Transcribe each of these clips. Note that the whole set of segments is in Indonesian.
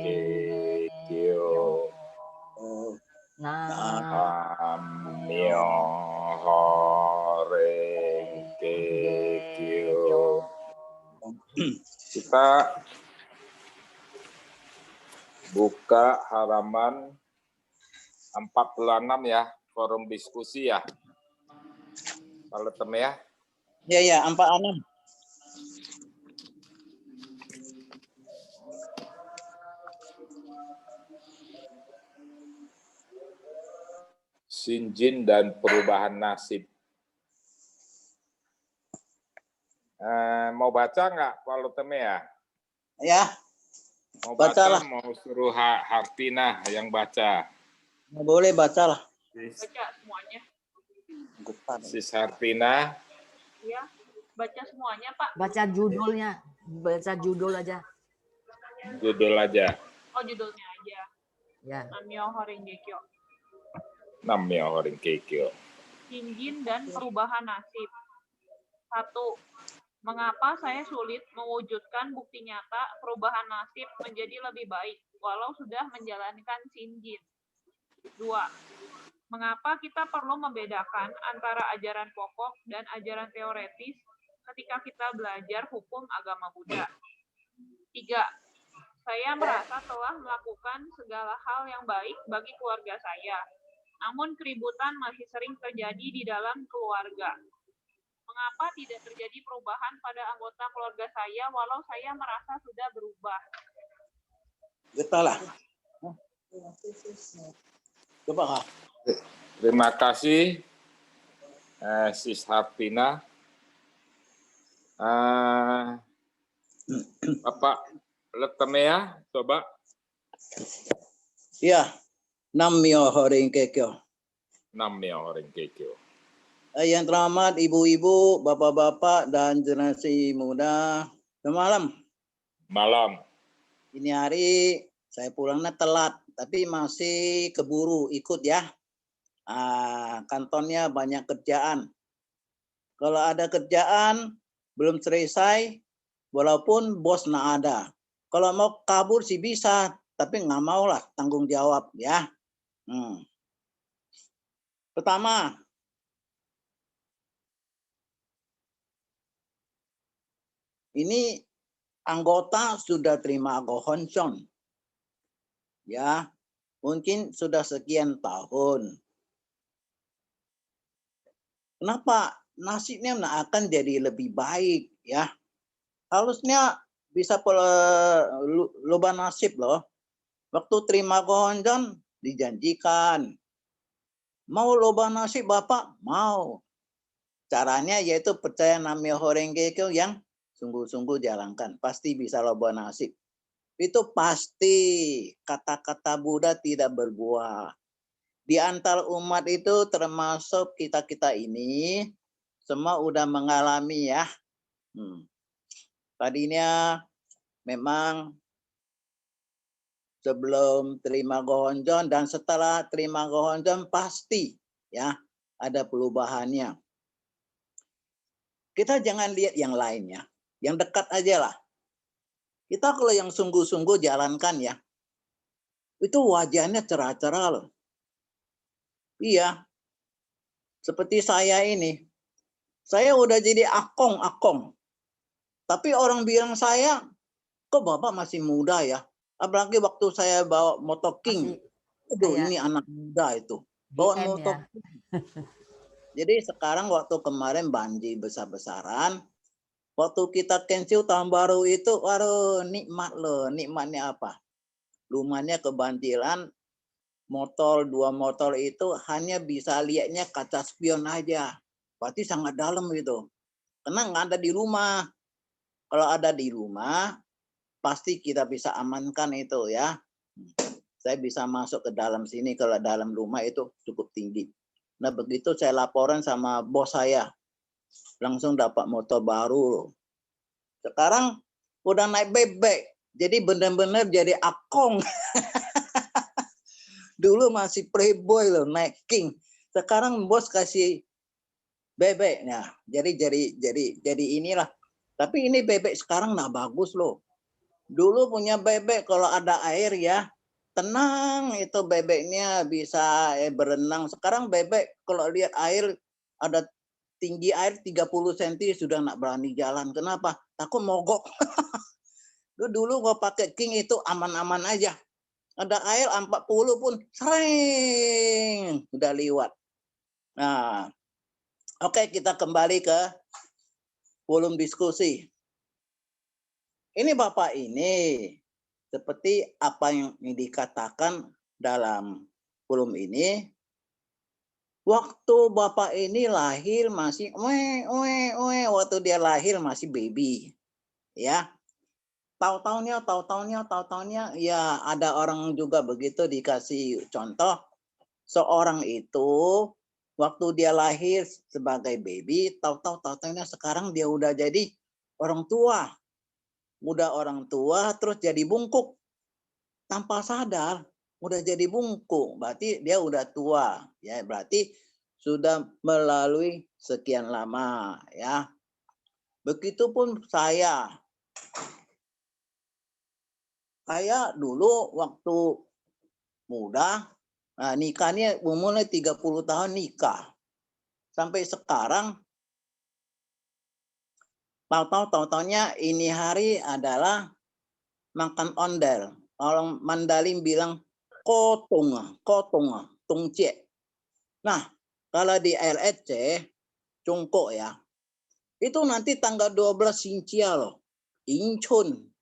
kekyo. Namyo Renge Kyo. Kita buka halaman 46 ya, forum diskusi ya. Kalau tem ya. Ya, 46. Shinjin dan perubahan nasib. Mau baca nggak Pak Luteme ya? Ya. Mau baca, mau suruh Hartina yang baca. Boleh bacalah. Baca semuanya. Sis Hartina. Ya, baca semuanya Pak. Baca judulnya, baca judul aja. Judul aja. Oh, judulnya aja. Ya. Namyo Renge Kyo. Namyo Renge Kyo. Shinjin dan perubahan nasib. 1. Mengapa saya sulit mewujudkan bukti nyata perubahan nasib menjadi lebih baik walau sudah menjalankan Shinjin? 2. Mengapa kita perlu membedakan antara ajaran pokok dan ajaran teoretis ketika kita belajar hukum agama Buddha? 3. Saya merasa telah melakukan segala hal yang baik bagi keluarga saya, namun keributan masih sering terjadi di dalam keluarga. Mengapa tidak terjadi perubahan pada anggota keluarga saya walau saya merasa sudah berubah? Betul lah. Coba. Terima kasih, Sis Hartina. Bapak Luteme ya, coba. Ya, Namyo Renge Kyo. Namyo Renge Kyo. Yang terhormat ibu-ibu, bapak-bapak, dan generasi muda. Selamat malam. Ini hari saya pulangnya telat, tapi masih keburu ikut ya. Kantornya banyak kerjaan. Kalau ada kerjaan belum selesai, walaupun bos nggak ada. Kalau mau kabur sih bisa, tapi nggak mau lah tanggung jawab ya. Pertama, ini anggota sudah terima gohonson. Ya, mungkin sudah sekian tahun. Kenapa nasibnya akan jadi lebih baik ya? Harusnya bisa loba nasib loh. Waktu terima gohonson dijanjikan. Mau loba nasib Bapak? Mau. Caranya yaitu percaya Namyo Renge Kyo yang sungguh-sungguh jalankan, pasti bisa loba nasib. Itu pasti kata-kata Buddha tidak berbuah. Di antara umat itu termasuk kita-kita ini semua udah mengalami ya. Tadinya memang sebelum terima gohonson dan setelah terima gohonson pasti ya ada perubahannya. Kita jangan lihat yang lainnya. Yang dekat aja lah. Kita kalau yang sungguh-sungguh jalankan ya. Itu wajahnya cerah-cerah loh. Iya. Seperti saya ini. Saya udah jadi akong. Tapi orang bilang saya, kok Bapak masih muda ya? Apalagi waktu saya bawa motor King. Aduh ini anak muda itu. Bawa motor King. Jadi sekarang waktu kemarin banjir besar-besaran. Waktu kita cancel tahun baru itu, waduh nikmat loh. Nikmatnya apa? Rumahnya kebanjiran, dua motor itu hanya bisa lihatnya kaca spion aja. Berarti sangat dalam gitu. Karena nggak ada di rumah. Kalau ada di rumah, pasti kita bisa amankan itu ya. Saya bisa masuk ke dalam sini, kalau dalam rumah itu cukup tinggi. Nah begitu saya laporan sama bos saya. Langsung dapat motor baru. Sekarang udah naik bebek. Jadi benar-benar jadi akong. Dulu masih playboy loh, naik King. Sekarang bos kasih bebek. Nah, jadi inilah. Tapi ini bebek sekarang nah bagus loh. Dulu punya bebek kalau ada air ya, tenang itu bebeknya bisa berenang. Sekarang bebek kalau lihat air ada tinggi air 30 cm sudah nggak berani jalan. Kenapa? Takut mogok. Dulu gua pakai King itu aman-aman aja. Ada air 40 pun sering udah liwat. Nah, oke, kita kembali ke volume diskusi. Ini Bapak ini seperti apa yang dikatakan dalam volume ini, waktu Bapak ini lahir masih waktu dia lahir masih baby. Ya. Tahu-taunya ya ada orang juga begitu dikasih contoh. Seorang itu waktu dia lahir sebagai baby, tahu-taunya sekarang dia udah jadi orang tua. Udah orang tua terus jadi bungkuk. Tanpa sadar udah jadi bungkuk. Berarti dia udah tua. Ya, berarti sudah melalui sekian lama ya. Begitupun saya. Saya dulu waktu muda, nikahnya umurnya 30 tahun nikah. Sampai sekarang, tahu-taunya ini hari adalah makan ondel. Orang Mandarin bilang kotung, tungcie. Nah, kalau di LSC, Cungkok ya, itu nanti tanggal 12 Sincia loh, Inchun.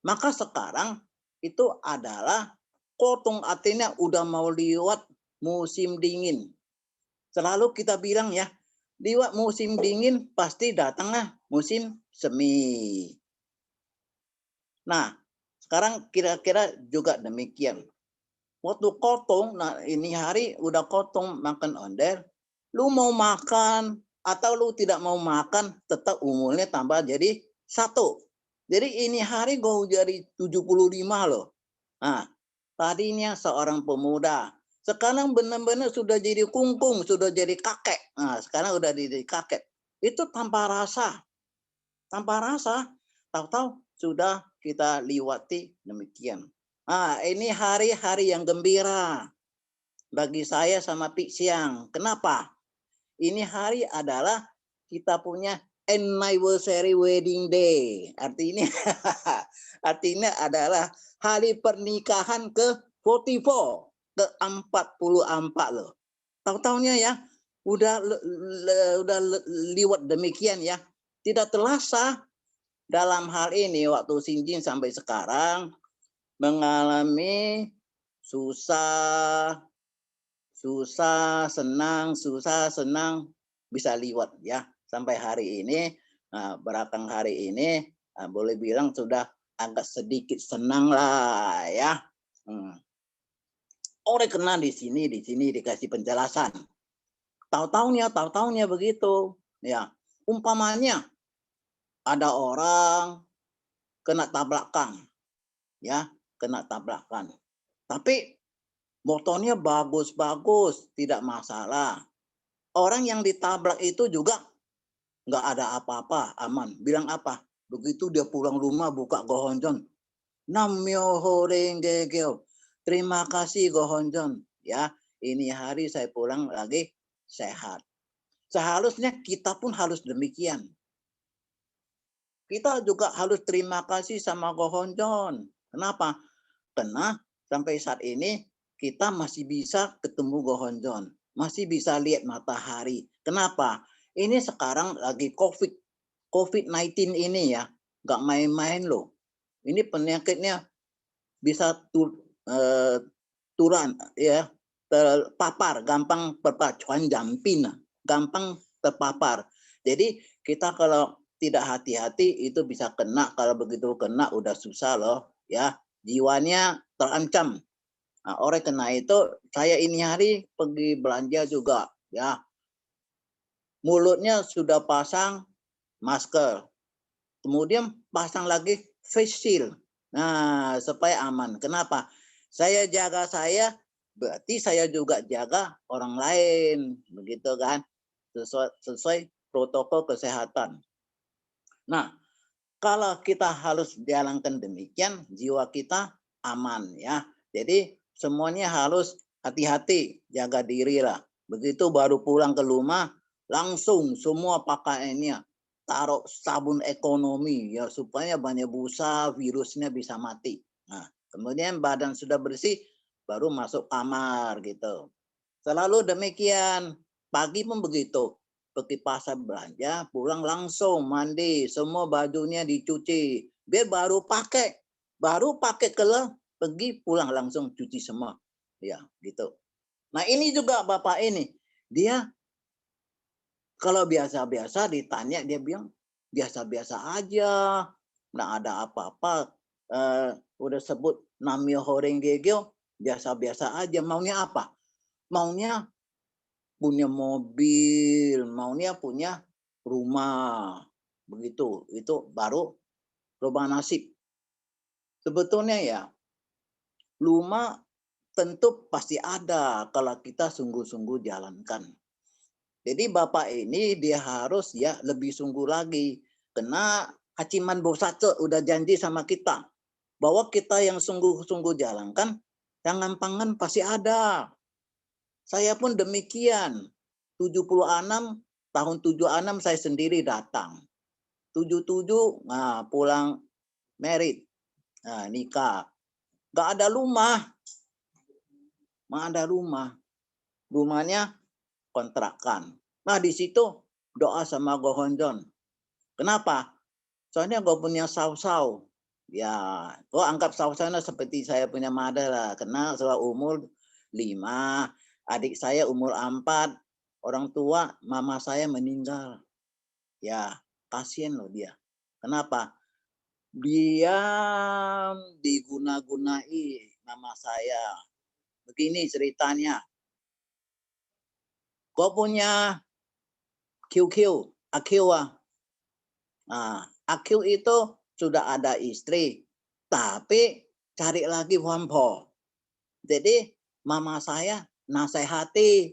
Maka sekarang itu adalah kotung, artinya udah mau lewat musim dingin. Selalu kita bilang ya, lewat musim dingin pasti datanglah musim semi. Nah, sekarang kira-kira juga demikian. Waktu kotung, nah ini hari udah kotung makan ondel, lu mau makan atau lu tidak mau makan, tetap umurnya tambah jadi 1. Jadi ini hari gue jadi 75 loh. Nah, tadinya seorang pemuda. Sekarang benar-benar sudah jadi kungkung, sudah jadi kakek. Nah, sekarang udah jadi kakek. Itu tanpa rasa. Tanpa rasa, tahu-tahu sudah kita lewati demikian. Nah, ini hari-hari yang gembira bagi saya sama Pik Siang. Kenapa? Ini hari adalah kita punya anniversary wedding day. Artinya adalah hari pernikahan ke-44, ke-44 loh. Tahu-taunya ya, udah liwat demikian ya. Tidak terasa dalam hal ini waktu Sinjin sampai sekarang mengalami susah, senang, bisa liwat ya. Sampai hari ini, belakang hari ini, boleh bilang sudah agak sedikit senang lah ya. Oleh karena di sini dikasih penjelasan. Tahu-taunya begitu. Ya, umpamanya ada orang kena tabrakan, ya, kena tabrakan. Tapi motornya bagus, tidak masalah. Orang yang ditabrak itu juga nggak ada apa-apa, aman. Bilang apa? Begitu dia pulang rumah buka gohonjon. Namyo horengegeo. Terima kasih gohonjon. Ya, ini hari saya pulang lagi sehat. Seharusnya kita pun harus demikian. Kita juga harus terima kasih sama gohonjon. Kenapa? Karena sampai saat ini kita masih bisa ketemu gohonjon. Masih bisa lihat matahari. Kenapa? Ini sekarang lagi COVID-19 ini ya. Nggak main-main loh. Ini penyakitnya bisa turun ya, terpapar, gampang terpapar, gampang terpapar. Jadi kita kalau tidak hati-hati itu bisa kena. Kalau begitu kena udah susah loh ya. Jiwanya terancam. Nah, oleh karena itu saya ini hari pergi belanja juga ya. Mulutnya sudah pasang masker. Kemudian pasang lagi face shield. Nah, supaya aman. Kenapa? Saya jaga saya, berarti saya juga jaga orang lain. Begitu kan? Sesuai protokol kesehatan. Nah, Kalau kita harus jalankan demikian, jiwa kita aman ya. Jadi semuanya harus hati-hati, jaga diri lah. Begitu baru pulang ke rumah, langsung semua pakaiannya taruh sabun ekonomi ya supaya banyak busa, virusnya bisa mati. Nah, kemudian badan sudah bersih, baru masuk kamar gitu. Selalu demikian. Pagi pun begitu. Pergi pasar belanja, pulang langsung mandi, semua bajunya dicuci. Biar baru pakai pergi pulang langsung cuci semua. Ya, gitu. Nah, ini juga Bapak ini, dia kalau biasa-biasa ditanya dia bilang biasa-biasa aja. Nggak ada apa-apa. Udah sebut namanya horeng gegeo, biasa-biasa aja. Maunya apa? Maunya punya mobil, maunya punya rumah. Begitu. Itu baru rubah nasib. Sebetulnya ya, rumah tentu pasti ada kalau kita sungguh-sungguh jalankan. Jadi Bapak ini dia harus ya lebih sungguh lagi. Karena Hachiman Bosatsu udah janji sama kita. Bahwa kita yang sungguh-sungguh jalankan, jangan pangan pasti ada. Saya pun demikian. 76, tahun 76 saya sendiri datang. 77, nah, pulang merit, nah, nikah. Gak ada rumah. Nggak ada rumah. Rumahnya kontrakan. Nah, di situ doa sama Gohonjon. Kenapa? Soalnya gue punya saw-saw. Ya, gue anggap saw-sawnya seperti saya punya mada lah. Karena setelah umur 5, adik saya umur 4, orang tua mama saya meninggal. Ya, kasihan loh dia. Kenapa? Dia diguna-gunai nama saya. Begini ceritanya. Gue punya QQ, Akiwa. Nah, Akil itu sudah ada istri, tapi cari lagi Wampo. Jadi mama saya nasihati.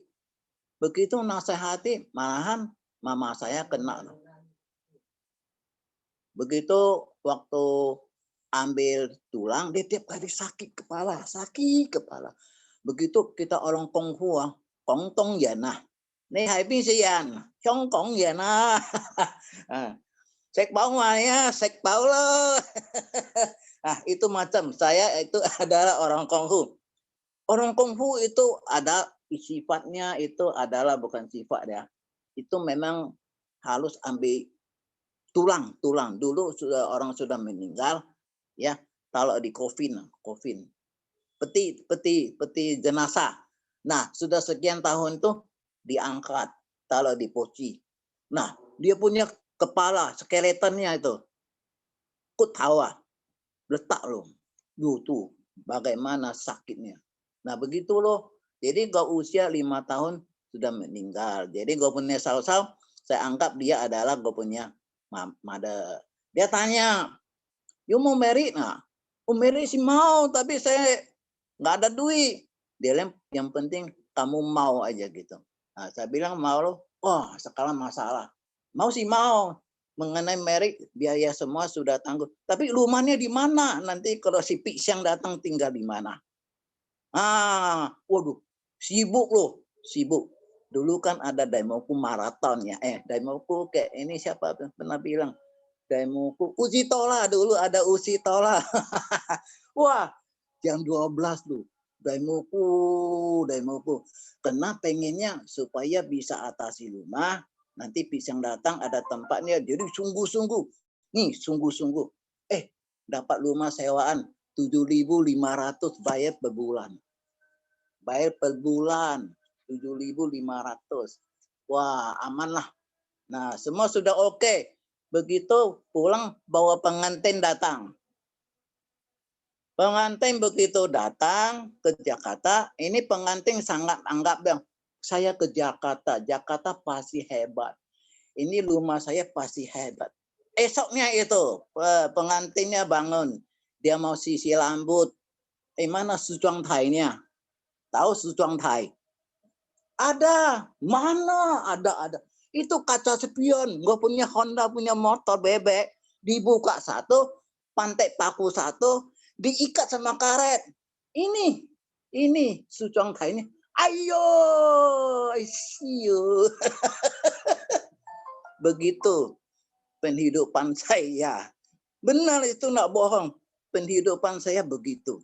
Begitu nasihati, malahan mama saya kena. Begitu waktu ambil tulang, dia tiap kali sakit kepala. Begitu kita orang kungfu, kongtong ya nah. Nih hai sian, kong ya nah. Sek bawahnya, sek paulo. Nah, itu macam saya itu adalah orang kungfu. Orang kungfu itu ada sifatnya itu adalah bukan sifat ya. Itu memang harus ambil tulang. Dulu sudah orang sudah meninggal ya. Kalau di kofin. Peti jenazah. Nah, sudah sekian tahun tuh diangkat kalau di poci. Nah, dia punya kepala skeletonnya itu kutawa letak loh. Tuh bagaimana sakitnya. Nah, begitu loh. Jadi gue usia 5 tahun sudah meninggal. Jadi gue punya saw-saw, saya anggap dia adalah gue punya mother. Dia tanya, "You mau marry?" Nah, marry sih mau, tapi saya nggak ada duit. Dia bilang, yang penting kamu mau aja gitu. Nah, saya bilang mau loh. Oh, sekarang masalah. Mau sih mau. Mengenai merit, biaya semua sudah tanggung. Tapi rumahnya di mana? Nanti kalau si Pisyang datang tinggal di mana? Waduh, sibuk loh, sibuk. Dulu kan ada Daimoku maraton ya. Daimoku kayak ini siapa pernah bilang? Daimoku Uji Tola, dulu ada Uji Tola. Wah, jam 12 tuh. Daimoku. Karena pengennya supaya bisa atasi rumah. Nanti Pisang datang ada tempatnya. Jadi sungguh-sungguh. Nih, sungguh-sungguh. Dapat rumah sewaan 7.500 bayar per bulan. 7.500. Wah, aman lah. Nah, semua sudah oke. Begitu pulang bawa pengantin datang. Pengantin begitu datang ke Jakarta, ini pengantin sangat anggap yang saya ke Jakarta pasti hebat. Ini rumah saya pasti hebat. Esoknya itu pengantinnya bangun, dia mau sisir rambut. Mana Sujuang Thai-nya? Tahu Sujuang Thai? Ada, mana ada. Itu kaca spion, gue punya Honda, punya motor bebek. dibuka satu, pantai paku satu, diikat sama karet. Ini Sucong Tai ini. Ayo, I see you. Begitu penghidupan saya. Benar itu nggak bohong. Penghidupan saya begitu.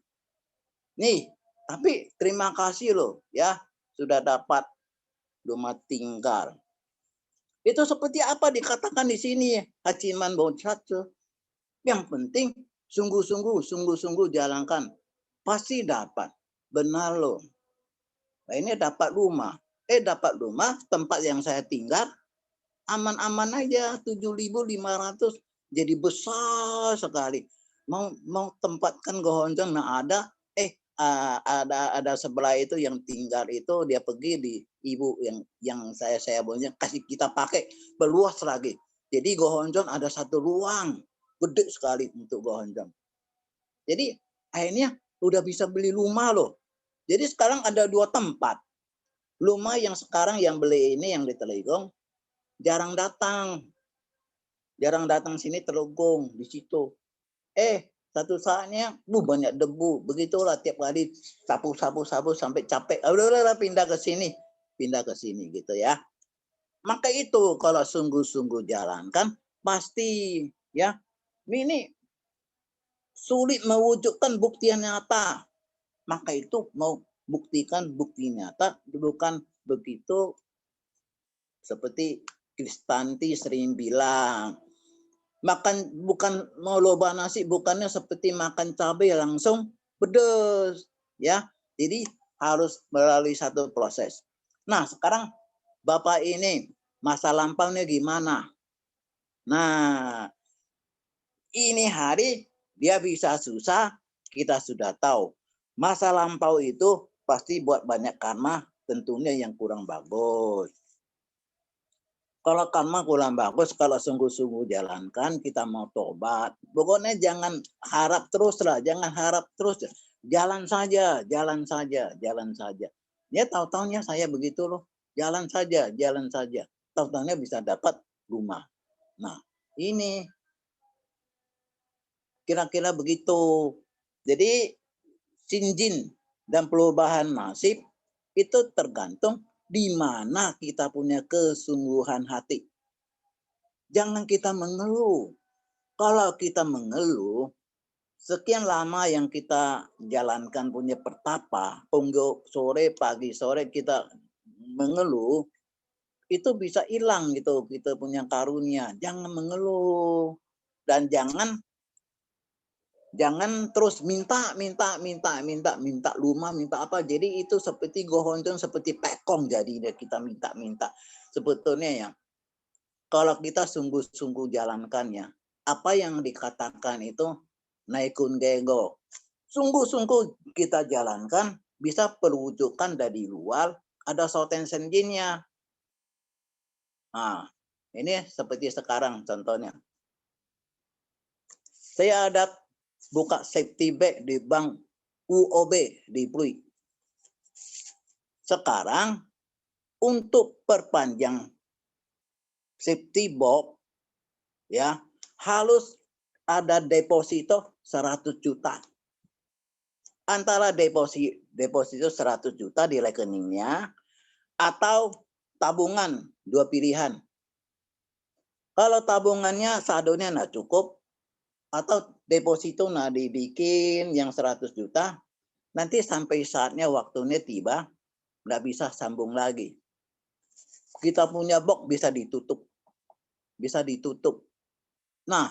Nih, tapi terima kasih loh ya sudah dapat rumah tinggal. Itu seperti apa dikatakan di sini Hachiman Bonsatsu. Yang penting sungguh-sungguh jalankan. Pasti dapat. Benar loh. Nah, ini dapat rumah. Dapat rumah tempat yang saya tinggal aman-aman aja 7.500 jadi besar sekali. Mau tempatkan Gohonjong ada ada sebelah itu yang tinggal itu dia pergi di ibu yang saya punya kasih kita pakai berluas lagi. Jadi Gohonjong ada satu ruang gede sekali untuk Gohonjong. Jadi akhirnya udah bisa beli rumah loh. Jadi sekarang ada 2 tempat. Rumah yang sekarang yang beli ini yang di Teligong jarang datang. Jarang datang sini Telogong di situ. Satu saatnya banyak debu. Begitulah tiap kali sapu sampai capek. Udah pindah ke sini gitu ya. Maka itu kalau sungguh-sungguh jalankan pasti ya. Ini sulit mewujudkan bukti yang nyata. Maka itu mau buktikan bukti nyata bukan begitu seperti Kristanti sering bilang. Bukan mau loba nasi, bukannya seperti makan cabai langsung pedas ya. Jadi harus melalui satu proses. Nah, sekarang Bapak ini masa lampaunya gimana? Nah, ini hari dia bisa susah, kita sudah tahu. Masa lampau itu pasti buat banyak karma, tentunya yang kurang bagus. Kalau karma kurang bagus, kalau sungguh-sungguh jalankan, kita mau tobat. Pokoknya jangan harap terus lah, jangan harap terus. Jalan saja. Ya tahu-tahunya saya begitu loh. Jalan saja. Tahu-tahunya bisa dapat rumah. Nah, ini kira-kira begitu. Jadi sinjin dan perubahan nasib itu tergantung di mana kita punya kesungguhan hati. Jangan kita mengeluh. Kalau kita mengeluh, sekian lama yang kita jalankan punya pertapa, sore, pagi, sore kita mengeluh, itu bisa hilang gitu kita punya karunia. Jangan mengeluh. Dan jangan terus minta rumah, minta apa. Jadi itu seperti Gohonjong, seperti pekong jadi kita minta. Sebetulnya ya, kalau kita sungguh-sungguh jalankannya, apa yang dikatakan itu naikun gego. Sungguh-sungguh kita jalankan, bisa perwujudkan dari luar, ada soten senjinnya. Nah, ini seperti sekarang contohnya. Saya ada buka safety bag di bank UOB di Pluit. Sekarang untuk perpanjang safety box ya harus ada deposito 100 juta. Antara deposito 100 juta di rekeningnya atau tabungan, 2 pilihan. Kalau tabungannya saldonya nggak cukup, atau deposito dibikin yang 100 juta, nanti sampai saatnya waktunya tiba, nggak bisa sambung lagi. Kita punya box bisa ditutup. Nah,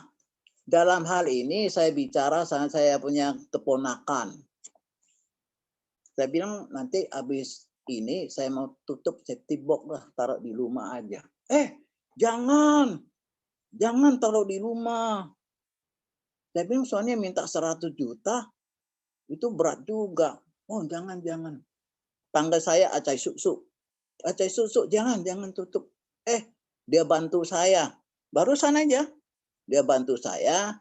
dalam hal ini saya bicara sama saya punya keponakan. Saya bilang nanti habis ini saya mau tutup safety box lah, taruh di rumah aja. Jangan taruh di rumah. Saya bilang soalnya minta 100 juta, itu berat juga. Oh jangan. Tangga saya Acai Susu, jangan tutup. Dia bantu saya. Barusan aja, dia bantu saya.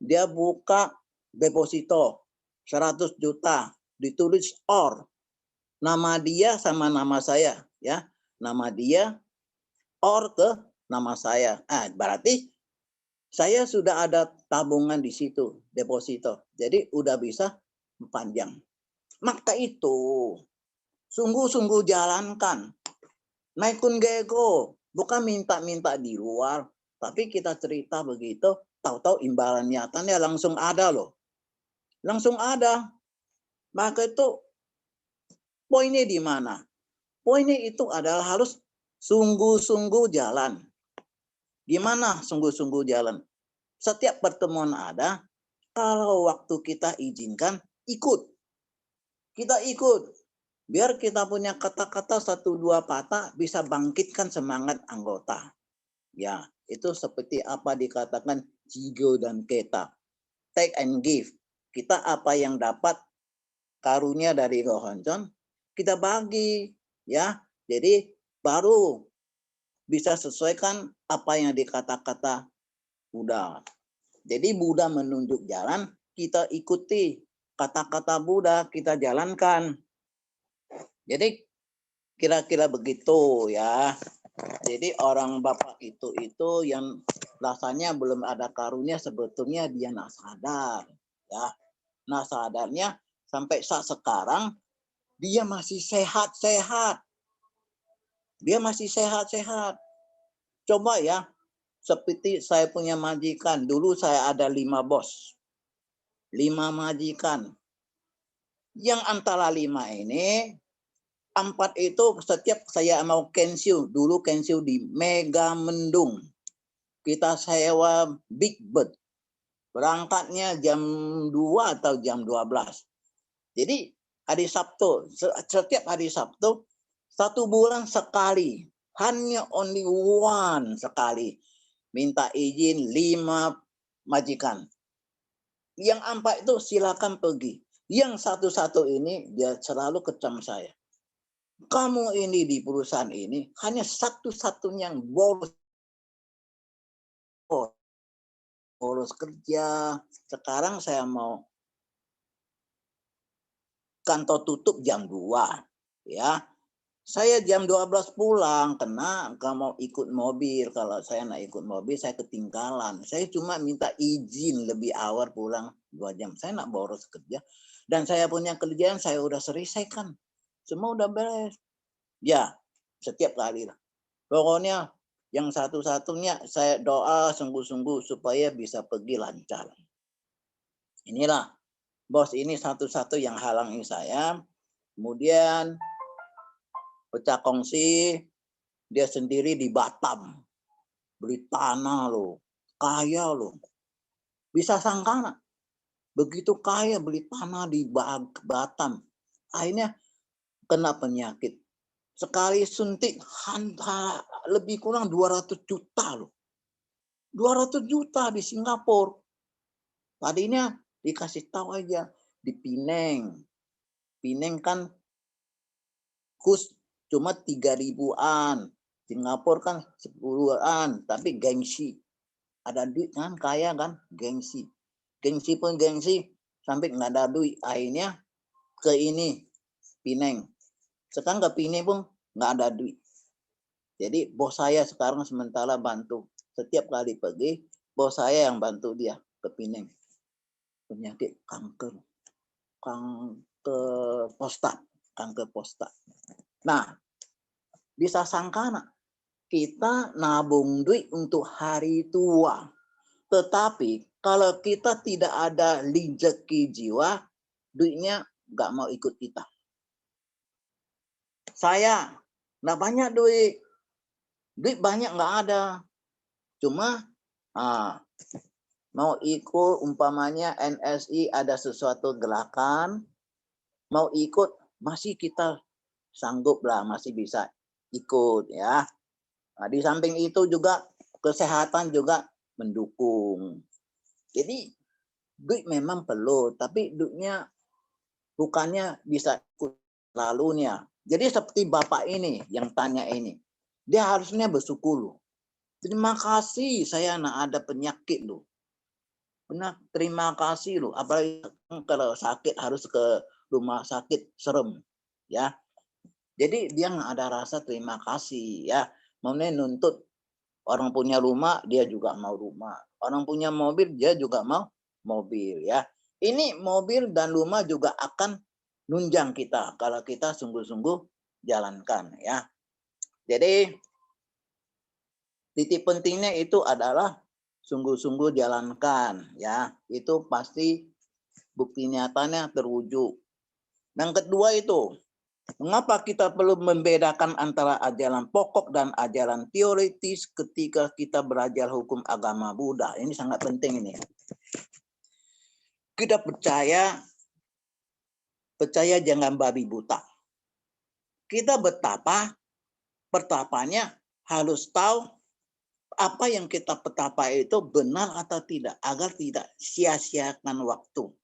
Dia buka deposito 100 juta, ditulis OR. Nama dia sama nama saya. Ya, nama dia OR ke nama saya. Berarti Saya sudah ada tabungan di situ, deposito. Jadi udah bisa panjang. Maka itu sungguh-sungguh jalankan. Naikun gego, bukan minta-minta di luar, tapi kita cerita begitu, tahu-tahu imbalan nyatanya langsung ada loh. Langsung ada. Maka itu poinnya di mana? Poinnya itu adalah harus sungguh-sungguh jalan. Gimana sungguh-sungguh jalan? Setiap pertemuan ada, kalau waktu kita izinkan, ikut. Kita ikut. Biar kita punya kata-kata 1-2 patah bisa bangkitkan semangat anggota. Ya, itu seperti apa dikatakan Jigo dan Keta. Take and give. Kita apa yang dapat karunia dari Roh Honcon, kita bagi. Ya, jadi baru bisa sesuaikan apa yang dikata-kata Buddha. Jadi Buddha menunjuk jalan, kita ikuti. Kata-kata Buddha kita jalankan. Jadi kira-kira begitu ya. Jadi orang bapak itu yang rasanya belum ada karunia sebetulnya dia nak sadar ya. Nah sadarnya sampai saat sekarang dia masih sehat-sehat. Dia masih sehat-sehat. Coba ya, seperti saya punya majikan. Dulu saya ada 5 bos. 5 majikan. Yang antara 5 ini 4 itu setiap saya mau kensiu, dulu kensiu di Mega Mendung. Kita sewa Big Bird. Berangkatnya jam 2 atau jam 12. Jadi hari Sabtu, setiap hari Sabtu, 1 bulan sekali. Hanya only one sekali. Minta izin 5 majikan. Yang 4 itu silakan pergi. Yang satu-satu ini dia selalu kecam saya. Kamu ini di perusahaan ini hanya satu-satunya yang bolos kerja. Sekarang saya mau kantor tutup jam 2. Ya. Saya jam 12 pulang karena nggak mau ikut mobil. Kalau saya nak ikut mobil saya ketinggalan. Saya cuma minta izin lebih awal pulang 2 jam. Saya nak boros kerja. Dan saya punya kerjaan saya udah selesaikan. Semua udah beres. Ya, setiap kali lah. Pokoknya yang satu-satunya saya doa sungguh-sungguh supaya bisa pergi lancar. Inilah bos ini satu-satu yang halangi saya. Kemudian pecah kongsi dia sendiri di Batam. Beli tanah loh. Kaya loh. Bisa sangka begitu kaya beli tanah di Batam. Akhirnya kena penyakit. Sekali suntik lebih kurang 200 juta loh. 200 juta di Singapura. Tadinya dikasih tahu aja di Pineng. Pineng kan kurs cuma 3.000-an. Singapura kan 10-an, tapi gengsi. Ada duit kan, kaya kan, gengsi. Gengsi pun gengsi, sampai nggak ada duit. Akhirnya ke ini, Pineng. Sekarang ke Pineng pun nggak ada duit. Jadi bos saya sekarang sementara bantu. Setiap kali pergi, bos saya yang bantu dia ke Pineng. Penyakit kanker prostat. Nah, bisa sangka kita nabung duit untuk hari tua. Tetapi kalau kita tidak ada rezeki jiwa, duitnya nggak mau ikut kita. Saya nggak banyak duit. Duit banyak nggak ada. Cuma mau ikut umpamanya NSI ada sesuatu gerakan, mau ikut masih kita sanggup lah, masih bisa ikut ya. Nah, di samping itu juga kesehatan juga mendukung. Jadi duit memang perlu, tapi duitnya bukannya bisa ikut lalunya. Jadi seperti bapak ini yang tanya ini, dia harusnya bersyukur loh. Terima kasih saya ada penyakit loh. Benar, terima kasih loh. Apalagi kalau sakit harus ke rumah sakit serem ya. Jadi dia nggak ada rasa terima kasih ya. Maunya nuntut Orang punya rumah, dia juga mau rumah. Orang punya mobil, dia juga mau mobil ya. Ini mobil dan rumah juga akan nunjang kita kalau kita sungguh-sungguh jalankan ya. Jadi titik pentingnya itu adalah sungguh-sungguh jalankan ya. Itu pasti bukti nyatanya terwujud. Yang kedua itu, mengapa kita perlu membedakan antara ajaran pokok dan ajaran teoritis ketika kita belajar hukum agama Buddha? Ini sangat penting ini. Kita percaya jangan babi buta. Kita pertapanya harus tahu apa yang kita petapa itu benar atau tidak, agar tidak sia-siakan waktu.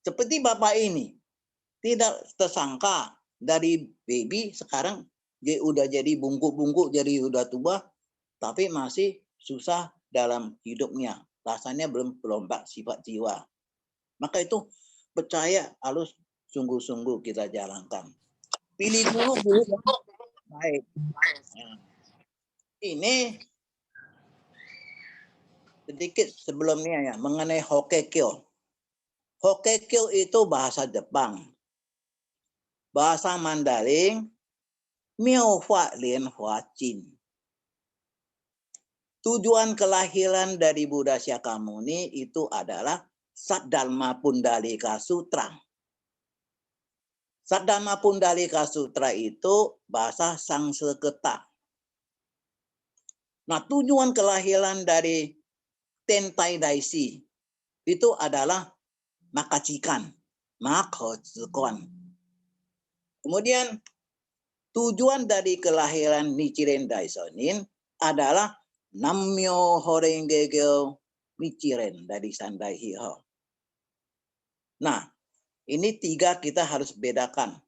Seperti Bapak ini, tidak tersangka dari baby sekarang dia udah jadi bungkuk-bungkuk, jadi udah tua, tapi masih susah dalam hidupnya. Rasanya belum berombak sifat jiwa. Maka itu percaya harus sungguh-sungguh kita jalankan. Pilih guru yang baik. Nah, ini sedikit sebelumnya ya mengenai Hokkekyo. Hokkekyo itu bahasa Jepang. Bahasa Mandarin, Miao Hua Lian Hua Jin. Tujuan kelahiran dari Buddha Shakyamuni itu adalah Saddharma Pundalika Sutra. Saddharma Pundalika Sutra itu bahasa Sanskerta. Nah, tujuan kelahiran dari Tentai Daisi itu adalah makacikan, makotsukon. Kemudian tujuan dari kelahiran Nichiren Daisonin adalah Nammyo Horengekyo Nichiren dari Sandai Hiho. Nah, ini tiga kita harus bedakan.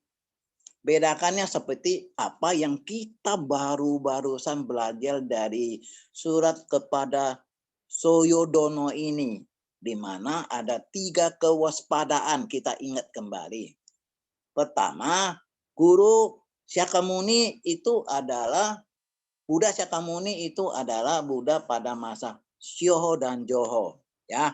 Bedakannya seperti apa yang kita barusan belajar dari surat kepada Soyodono ini, di mana ada tiga kewaspadaan kita ingat kembali. Pertama, Guru Shakyamuni itu adalah Buddha Shakyamuni itu adalah Buddha pada masa Shyoho dan Joho. Ya,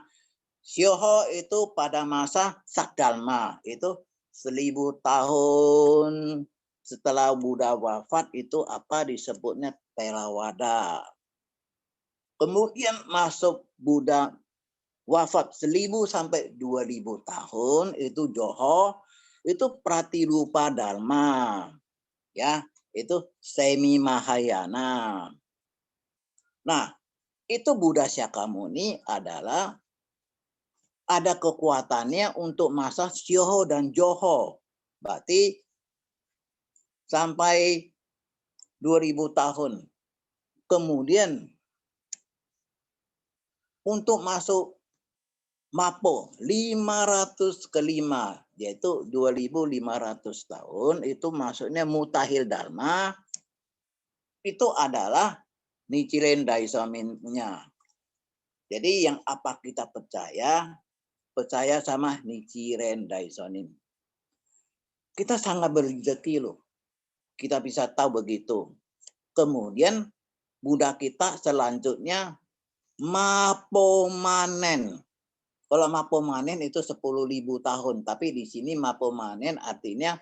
Shyoho itu pada masa Sakdharma itu 1000 tahun setelah Buddha wafat itu apa disebutnya Theravada. Kemudian masuk Buddha wafat 1000 sampai 2000 tahun itu Joho. Itu Pratirupa Dharma, ya, itu Semi Mahayana. Nah, itu Buddha Shakyamuni adalah ada kekuatannya untuk masa Shyoho dan Joho. Berarti sampai 2000 tahun. Kemudian untuk masuk Mapo 500 ke 5 yaitu 2500 tahun itu maksudnya Mutahil Dharma itu adalah Nichiren Daisonin-nya. Jadi yang apa kita percaya sama Nichiren Daisonin. Kita sangat berrezeki loh. Kita bisa tahu begitu. Kemudian Buddha kita selanjutnya Mapomanen. Kalau Mapomanen itu 10.000 tahun, tapi di sini Mapomanen artinya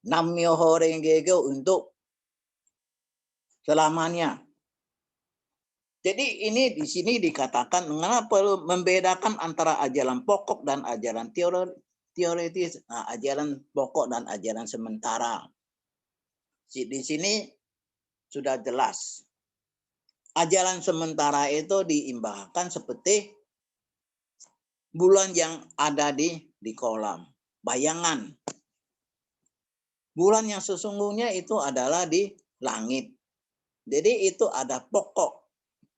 Nammyo Horengekyo untuk selamanya. Jadi ini di sini dikatakan mengapa perlu membedakan antara ajaran pokok dan ajaran teoritis, nah, ajaran pokok dan ajaran sementara. Di sini sudah jelas. Ajaran sementara itu diimbahkan seperti bulan yang ada di kolam. Bayangan. Bulan yang sesungguhnya itu adalah di langit. Jadi itu ada pokok.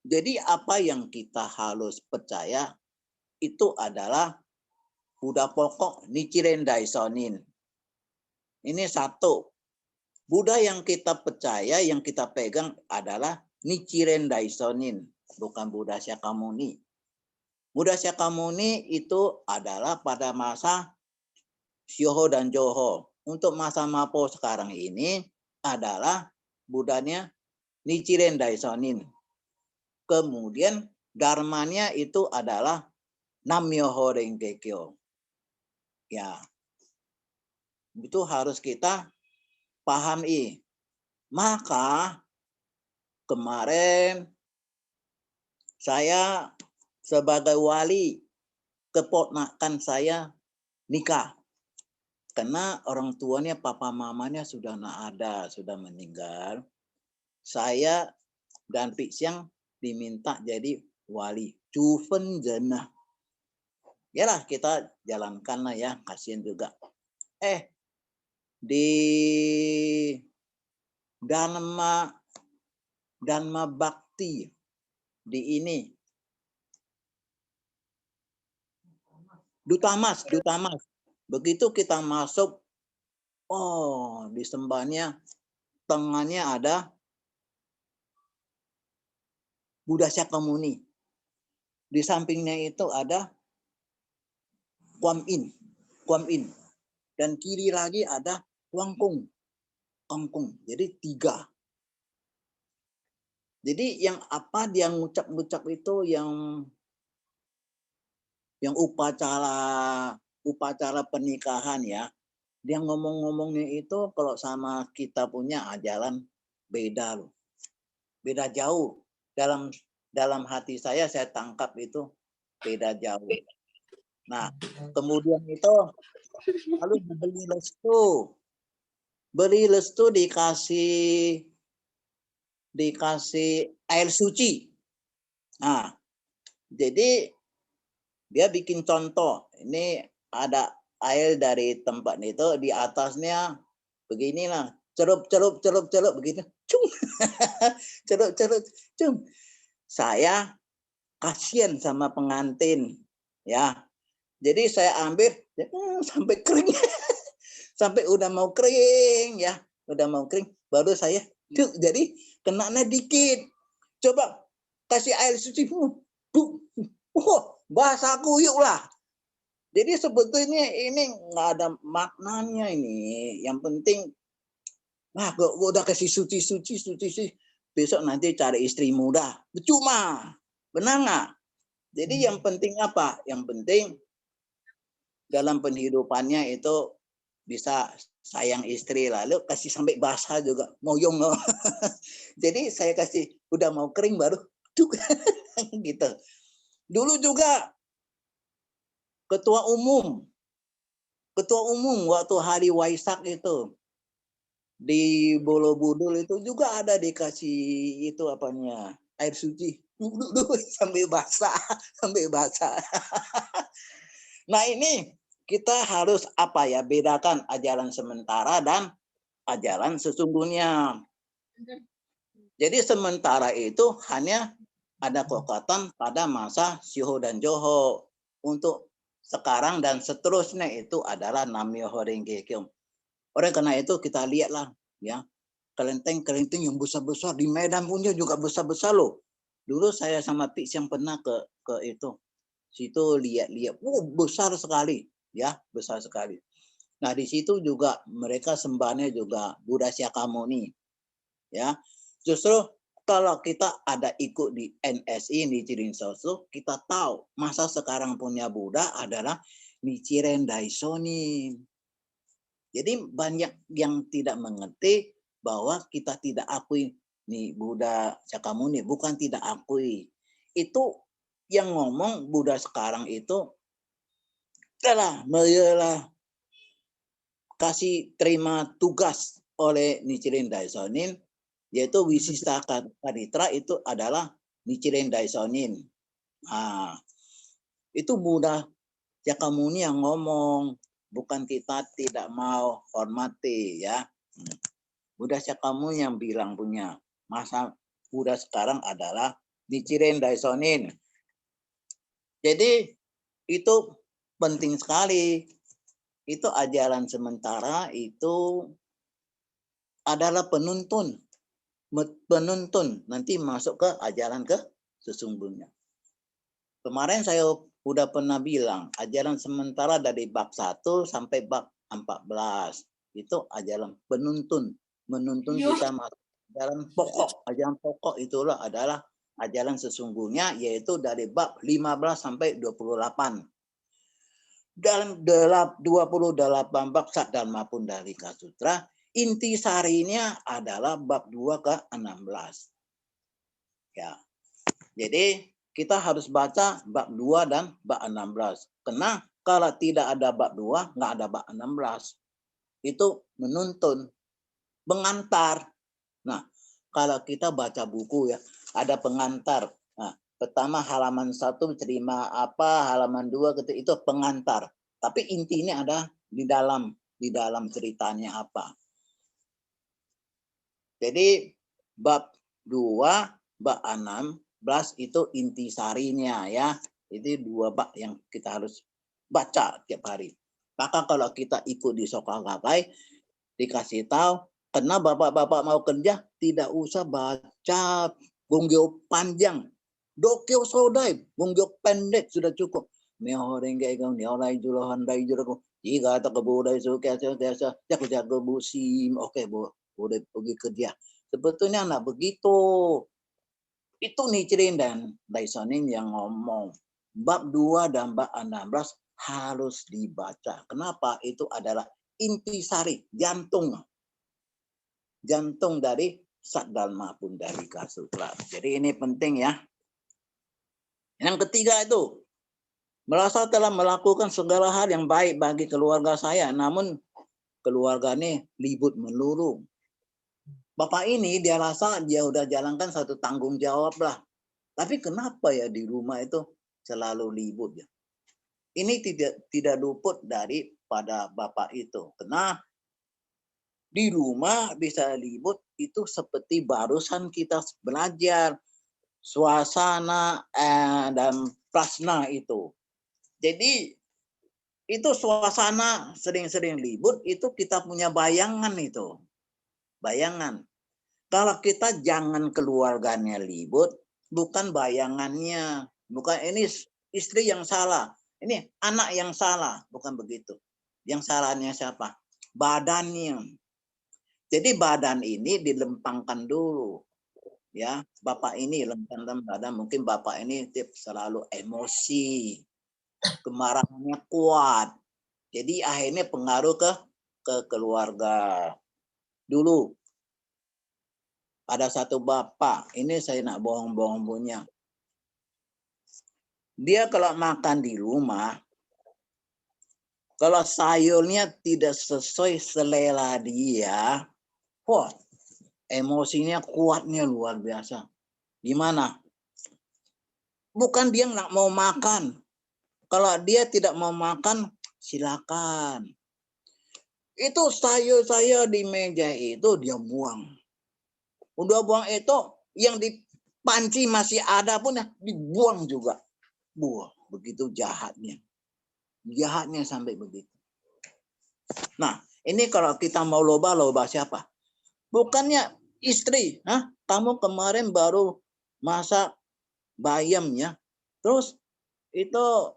Jadi apa yang kita harus percaya itu adalah Buddha pokok Nichiren Daisonin. Ini satu. Buddha yang kita percaya, yang kita pegang adalah Nichiren Daisonin, bukan Buddha Shakyamuni. Buddha Shakyamuni itu adalah pada masa Shyoho dan Joho. Untuk masa Mapo sekarang ini adalah Buddhanya Nichiren Daisonin. Kemudian dharmanya itu adalah Nam-myoho Renge Kyo. Ya. Itu harus kita pahami. Maka kemarin saya sebagai wali, keponakan saya nikah. Karena orang tuanya, papa mamanya sudah tidak ada, sudah meninggal. Saya dan Pik Siang diminta jadi wali. Cufen jenah. Yalah kita jalankanlah ya, kasihan juga. Di Dharma Bakti di ini Duta Mas. Begitu kita masuk, oh di sembahnya tengahnya ada Buddha Shakyamuni. Di sampingnya itu ada Kuan Yin. Dan kiri lagi ada Wangkung. Jadi 3. Jadi yang apa dia ngucap-ngucap itu yang upacara pernikahan ya. Dia ngomong-ngomongnya itu kalau sama kita punya jalan beda loh. Beda jauh. Dalam hati saya tangkap itu beda jauh. Nah, kemudian itu lalu beli restu. Beli restu dikasih air suci. Nah, jadi dia bikin contoh. Ini ada air dari tempat itu, di atasnya beginilah. Cerup begitu. Cung. cerup cung. Saya kasihan sama pengantin ya. Jadi saya ambil sampai kering. Sampai udah mau kering ya. Udah mau kering baru saya jadi kenanya dikit. Coba kasih air suci. Basah kuyuk lah. Jadi sebetulnya ini nggak ada maknanya ini. Yang penting, gue udah kasih suci. Besok nanti cari istri muda. Cuma, benar nggak? Jadi yang penting apa? Yang penting dalam penghidupannya itu bisa sayang istri, lalu kasih sampai basah juga, moyong loh. Jadi saya kasih udah mau kering baru gitu. Dulu juga ketua umum waktu hari Waisak itu di Borobudur itu juga ada dikasih itu apanya air suci sampai basah. Nah ini kita harus bedakan ajaran sementara dan ajaran sesungguhnya. Jadi sementara itu hanya ada kekuatan pada masa Shiho dan Joho. Untuk sekarang dan seterusnya itu adalah Nam-myoho Renge Kyo. Oleh karena itu kita lihatlah ya, kelenteng yang besar-besar di Medan punya juga besar-besar loh. Dulu saya sama Pik yang pernah ke itu. Situ lihat-lihat, besar sekali ya, besar sekali. Nah, di situ juga mereka sembahnya juga Buddha Shakyamuni. Ya. Justru kalau kita ada ikut di NSI Nichiren Shoshu, kita tahu masa sekarang punya Buddha adalah Nichiren Daishonin. Jadi banyak yang tidak mengerti bahwa kita tidak akui nih Buddha Shakyamuni, bukan tidak akui. Itu yang ngomong Buddha sekarang itu telah kasih terima tugas oleh Nichiren Daishonin, yaitu Wisista Karitra itu adalah Nichiren Daishonin. Nah, itu Buddha Shakyamuni yang ngomong, bukan kita tidak mau hormati ya. Buddha Shakyamuni yang bilang punya masa Buddha sekarang adalah Nichiren Daishonin. Jadi itu penting sekali. Itu ajaran sementara itu adalah penuntun nanti masuk ke ajaran ke sesungguhnya. Kemarin saya udah pernah bilang ajaran sementara dari bab 1 sampai bab 14 itu ajaran menuntun kita masuk ajaran pokok itulah adalah ajaran sesungguhnya, yaitu dari bab 15 sampai 28. Dalam 28 bab Saddharma Pundalika Sutra, intisarinya adalah bab 2 ke 16. Ya. Jadi kita harus baca bab 2 dan bab 16. Karena kalau tidak ada bab 2, nggak ada bab 16. Itu menuntun, mengantar. Nah, kalau kita baca buku ya, ada pengantar. Nah, pertama halaman 1 terima apa, halaman 2 gitu, itu pengantar. Tapi intinya ada di dalam ceritanya apa. Jadi bab 2, bab 16 itu intisarinya ya. Itu 2 bab yang kita harus baca tiap hari. Maka kalau kita ikut di Soka Gakkai, dikasih tahu, karena bapak-bapak mau kerja, tidak usah baca Gonggyo panjang. Dokyo Sodai, Gonggyo pendek sudah cukup. Jika tak kebudai suka jago musim, oke boleh pergi kerja. Sebetulnya anak begitu. Itu Nichiren dan Daisonin yang ngomong. Bab 2 dan bab 16 harus dibaca. Kenapa? Itu adalah intisari, jantung dari Saddharma Pundalika Sutra. Jadi ini penting ya. Yang ketiga itu, merasa telah melakukan segala hal yang baik bagi keluarga saya, namun keluarga ini ribut melulu. Bapak ini dia rasa dia udah jalankan satu tanggung jawab lah. Tapi kenapa ya di rumah itu selalu ribut ya? Ini tidak luput daripada bapak itu. Karena di rumah bisa ribut itu seperti barusan kita belajar suasana dan prasna itu. Jadi itu suasana sering-sering ribut itu kita punya bayangan itu. Bayangan. Kalau kita jangan keluarganya ribut, bukan bayangannya. Bukan ini istri yang salah. Ini anak yang salah. Bukan begitu. Yang salahnya siapa? Badannya. Jadi badan ini dilempangkan dulu. Ya, bapak ini lempangkan badan. Mungkin bapak ini selalu emosi. Kemarahannya kuat. Jadi akhirnya pengaruh ke keluarga. Dulu ada satu bapak, ini saya nak bohong-bohong punya. Dia kalau makan di rumah, kalau sayurnya tidak sesuai selera dia, wah, emosinya kuatnya luar biasa. Gimana? Bukan dia nggak mau makan. Kalau dia tidak mau makan, silakan. Itu sayur di meja itu dia buang. Udah buang itu, yang di panci masih ada pun ya dibuang juga. Buah, begitu jahatnya. Jahatnya sampai begitu. Nah, ini kalau kita mau loba siapa? Bukannya istri. Hah? Kamu kemarin baru masak bayam ya. Terus itu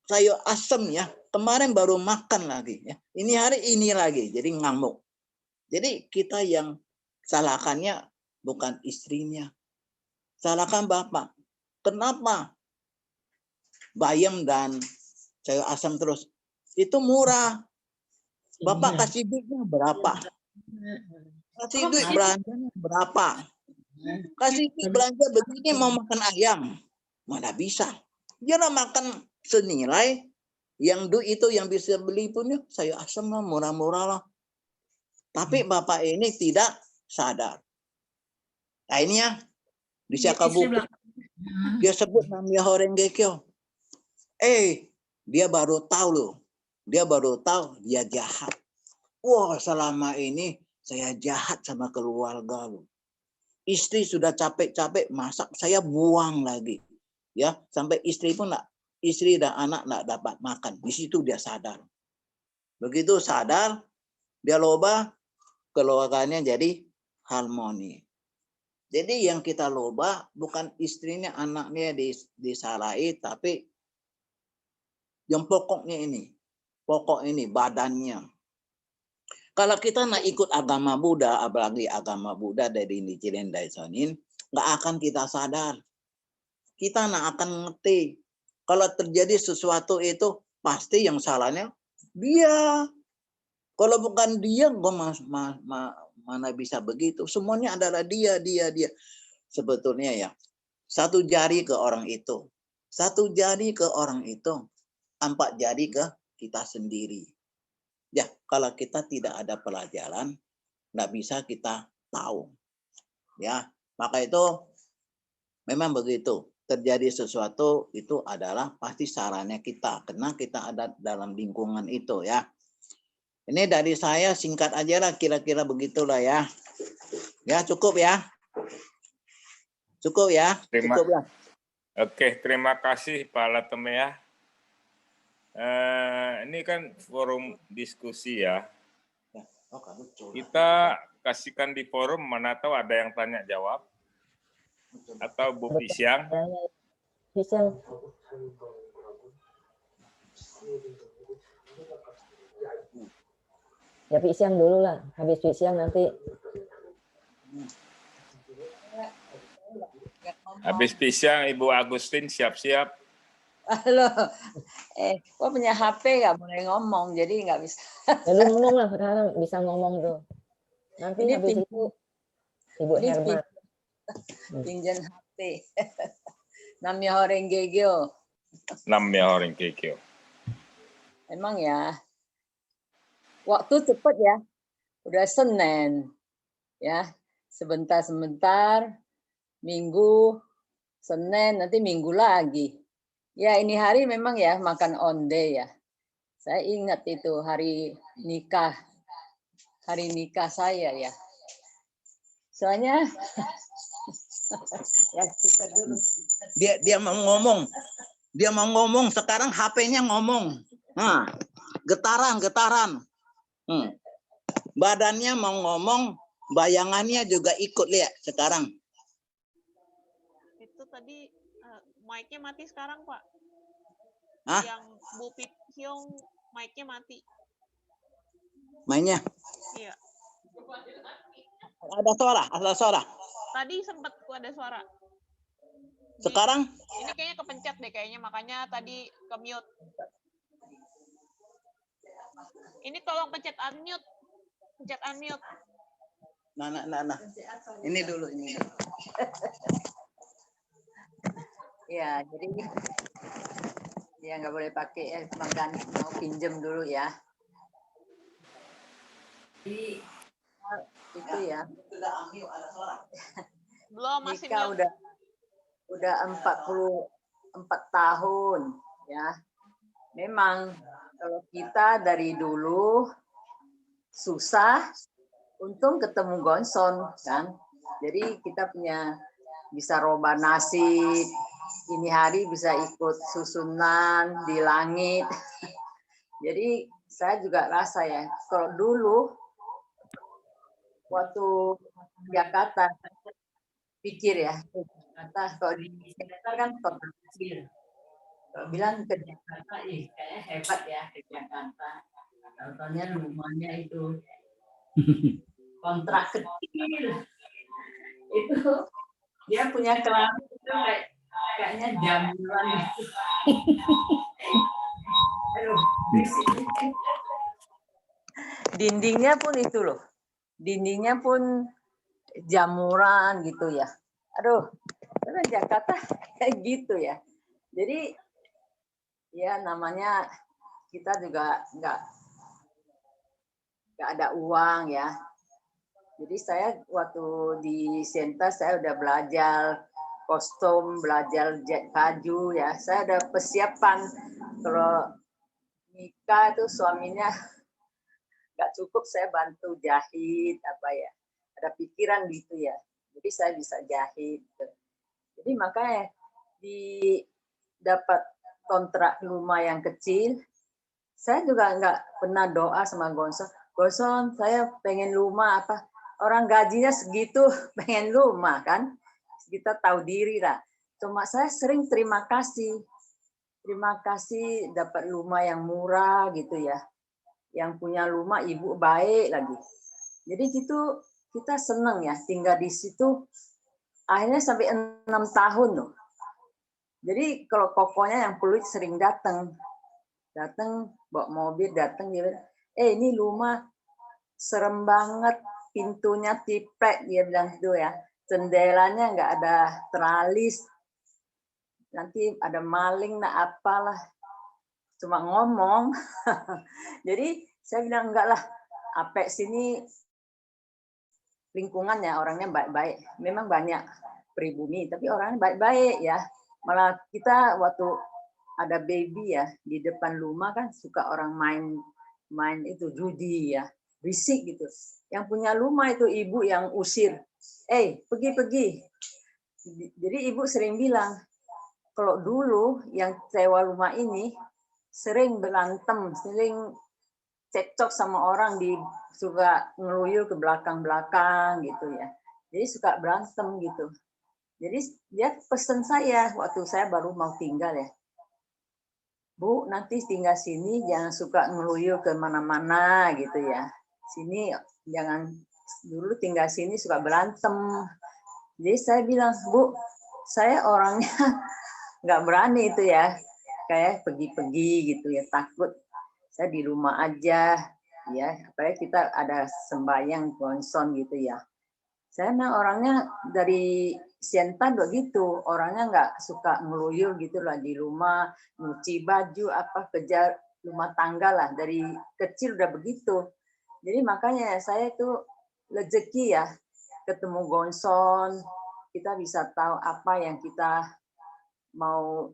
sayur asem ya. Kemarin baru makan lagi ya. Ini hari ini lagi. Jadi ngamuk. Jadi kita yang salahkannya bukan istrinya. Salahkan bapak. Kenapa? Bayam dan sayur asam terus. Itu murah. Bapak kasih duitnya berapa? Kasih duit belanjanya berapa? Kasih duit belanja begini mau makan ayam. Mana bisa. Dia makan senilai. Yang duit itu yang bisa beli pun ya sayur asam lah, murah-murah lah. Tapi bapak ini tidak sadar. Nah ini ya. Di Sakabuku. Dia sebut namanya Horengekyo. Dia baru tahu loh. Dia baru tahu dia jahat. Wah, selama ini saya jahat sama keluarga loh. Istri sudah capek-capek masak, saya buang lagi. Ya, sampai istri pun istri dan anak enggak dapat makan. Di situ dia sadar. Begitu sadar, dia loba, keluarganya jadi harmoni. Jadi yang kita loba bukan istrinya, anaknya disalahi, tapi yang pokoknya ini. Pokok ini, badannya. Kalau kita nak ikut agama Buddha, apalagi agama Buddha dari Nichiren Daishonin, nggak akan kita sadar. Kita nggak akan ngerti. Kalau terjadi sesuatu itu pasti yang salahnya dia. Kalau bukan dia, mana bisa begitu. Semuanya adalah dia. Sebetulnya ya, satu jari ke orang itu. Satu jari ke orang itu. 4 jari ke kita sendiri. Ya, kalau kita tidak ada pelajaran, nggak bisa kita tahu. Ya, maka itu memang begitu. Terjadi sesuatu itu adalah pasti salahnya kita. Karena kita ada dalam lingkungan itu ya. Ini dari saya singkat aja lah, kira-kira begitulah ya. Ya, cukup ya. Cukup ya. Cukup lah. Oke, terima kasih Pak Latemea. Ini kan forum diskusi ya. Kita kasihkan di forum, mana tahu ada yang tanya jawab. Atau Bu Pisyang. Pisyang. Ya Pisyang dulu lah. Habis Pisyang nanti. Habis Pisyang, Ibu Agustin siap-siap. Halo, kok punya HP nggak boleh ngomong, jadi nggak bisa. Ya lu ngomong lah sekarang, bisa ngomong tuh. Nanti Ini habis itu Ibu Herma. Pinjam HP. Namanya orang gegeo. Emang ya, waktu cepet ya. Udah Senin, ya. Sebentar, Minggu, Senin, nanti Minggu lagi. Ya ini hari memang ya makan onde ya. Saya ingat itu hari nikah saya ya. Soalnya ya, dulu. Dia mau ngomong sekarang HP-nya ngomong. Nah, getaran. Badannya mau ngomong, bayangannya juga ikut lihat sekarang. Itu tadi mic-nya mati sekarang, Pak. Hah? Yang Bu Pisyong mic-nya mati. Mainnya. Iya. Ada suara. Tadi sempat ada suara. Sekarang? Ini kayaknya kepencet deh kayaknya, makanya tadi ke-mute. Ini tolong pencet unmute. Pencet unmute. Nah. Ini dulu ini. Ya, jadi ya nggak boleh pakai ya, mau pinjem dulu ya. Itu ya. Belum, masih Nikah mute. udah 44 tahun ya. Memang kalau kita dari dulu susah, untung ketemu Gonson kan. Jadi kita bisa robah nasib. Ini hari bisa ikut susunan di langit. Jadi saya juga rasa ya, kalau dulu waktu Jakarta pikir ya, Jakarta kalau di Jakarta kan kota kecil. Kalau bilang ke Jakarta, kayaknya hebat ya ke Jakarta. Contohnya rumahnya itu kontrak kecil. Itu dia punya kelas itu kayaknya jamuran. Dindingnya pun itu loh. Dindingnya pun jamuran gitu ya. Aduh, karena Jakarta kayak gitu ya. Jadi ya namanya kita juga nggak ada uang ya. Jadi saya waktu di Sienta saya udah belajar kostum, belajar baju ya. Saya udah persiapan kalau nikah itu suaminya nggak cukup saya bantu jahit apa ya. Ada pikiran gitu ya. Jadi saya bisa jahit. Jadi makanya dapat kontrak rumah yang kecil. Saya juga nggak pernah doa sama Gonson. Gonson, saya pengen rumah apa? Orang gajinya segitu, pengen rumah kan? Kita tahu diri lah. Cuma saya sering terima kasih. Terima kasih dapat rumah yang murah gitu ya. Yang punya rumah ibu baik lagi. Jadi gitu kita senang ya tinggal di situ. Akhirnya sampai 6 tahun loh. Jadi kalau kokonya yang peluit sering datang bawa mobil datang dia bilang, ini rumah serem banget, pintunya triplek, dia bilang gitu ya, jendelanya nggak ada teralis, nanti ada maling lah apalah, cuma ngomong. Jadi saya bilang enggak lah, Apek sini lingkungannya orangnya baik-baik, memang banyak pribumi tapi orangnya baik-baik ya. Malah kita waktu ada baby ya di depan rumah kan suka orang main itu judi ya, berisik gitu. Yang punya rumah itu ibu yang usir, pergi. Jadi ibu sering bilang, kalau dulu yang sewa rumah ini sering berantem, sering cekcok sama orang, suka ngeluyur ke belakang-belakang gitu ya. Jadi suka berantem gitu. Jadi dia pesen saya waktu saya baru mau tinggal ya, Bu, nanti tinggal sini jangan suka ngeluyur ke mana-mana gitu ya. Sini jangan, dulu tinggal sini suka berantem. Jadi saya bilang, Bu, saya orangnya nggak berani itu ya, kayak pergi-pergi gitu ya, takut. Saya di rumah aja ya, apalagi kita ada sembahyang konson gitu ya. Saya memang orangnya dari Sientan begitu, orangnya nggak suka ngeluyur gitu lah di rumah, nyuci baju apa, kerja rumah tangga lah, dari kecil udah begitu. Jadi makanya saya itu rezeki ya, ketemu Gonson, kita bisa tahu apa yang kita mau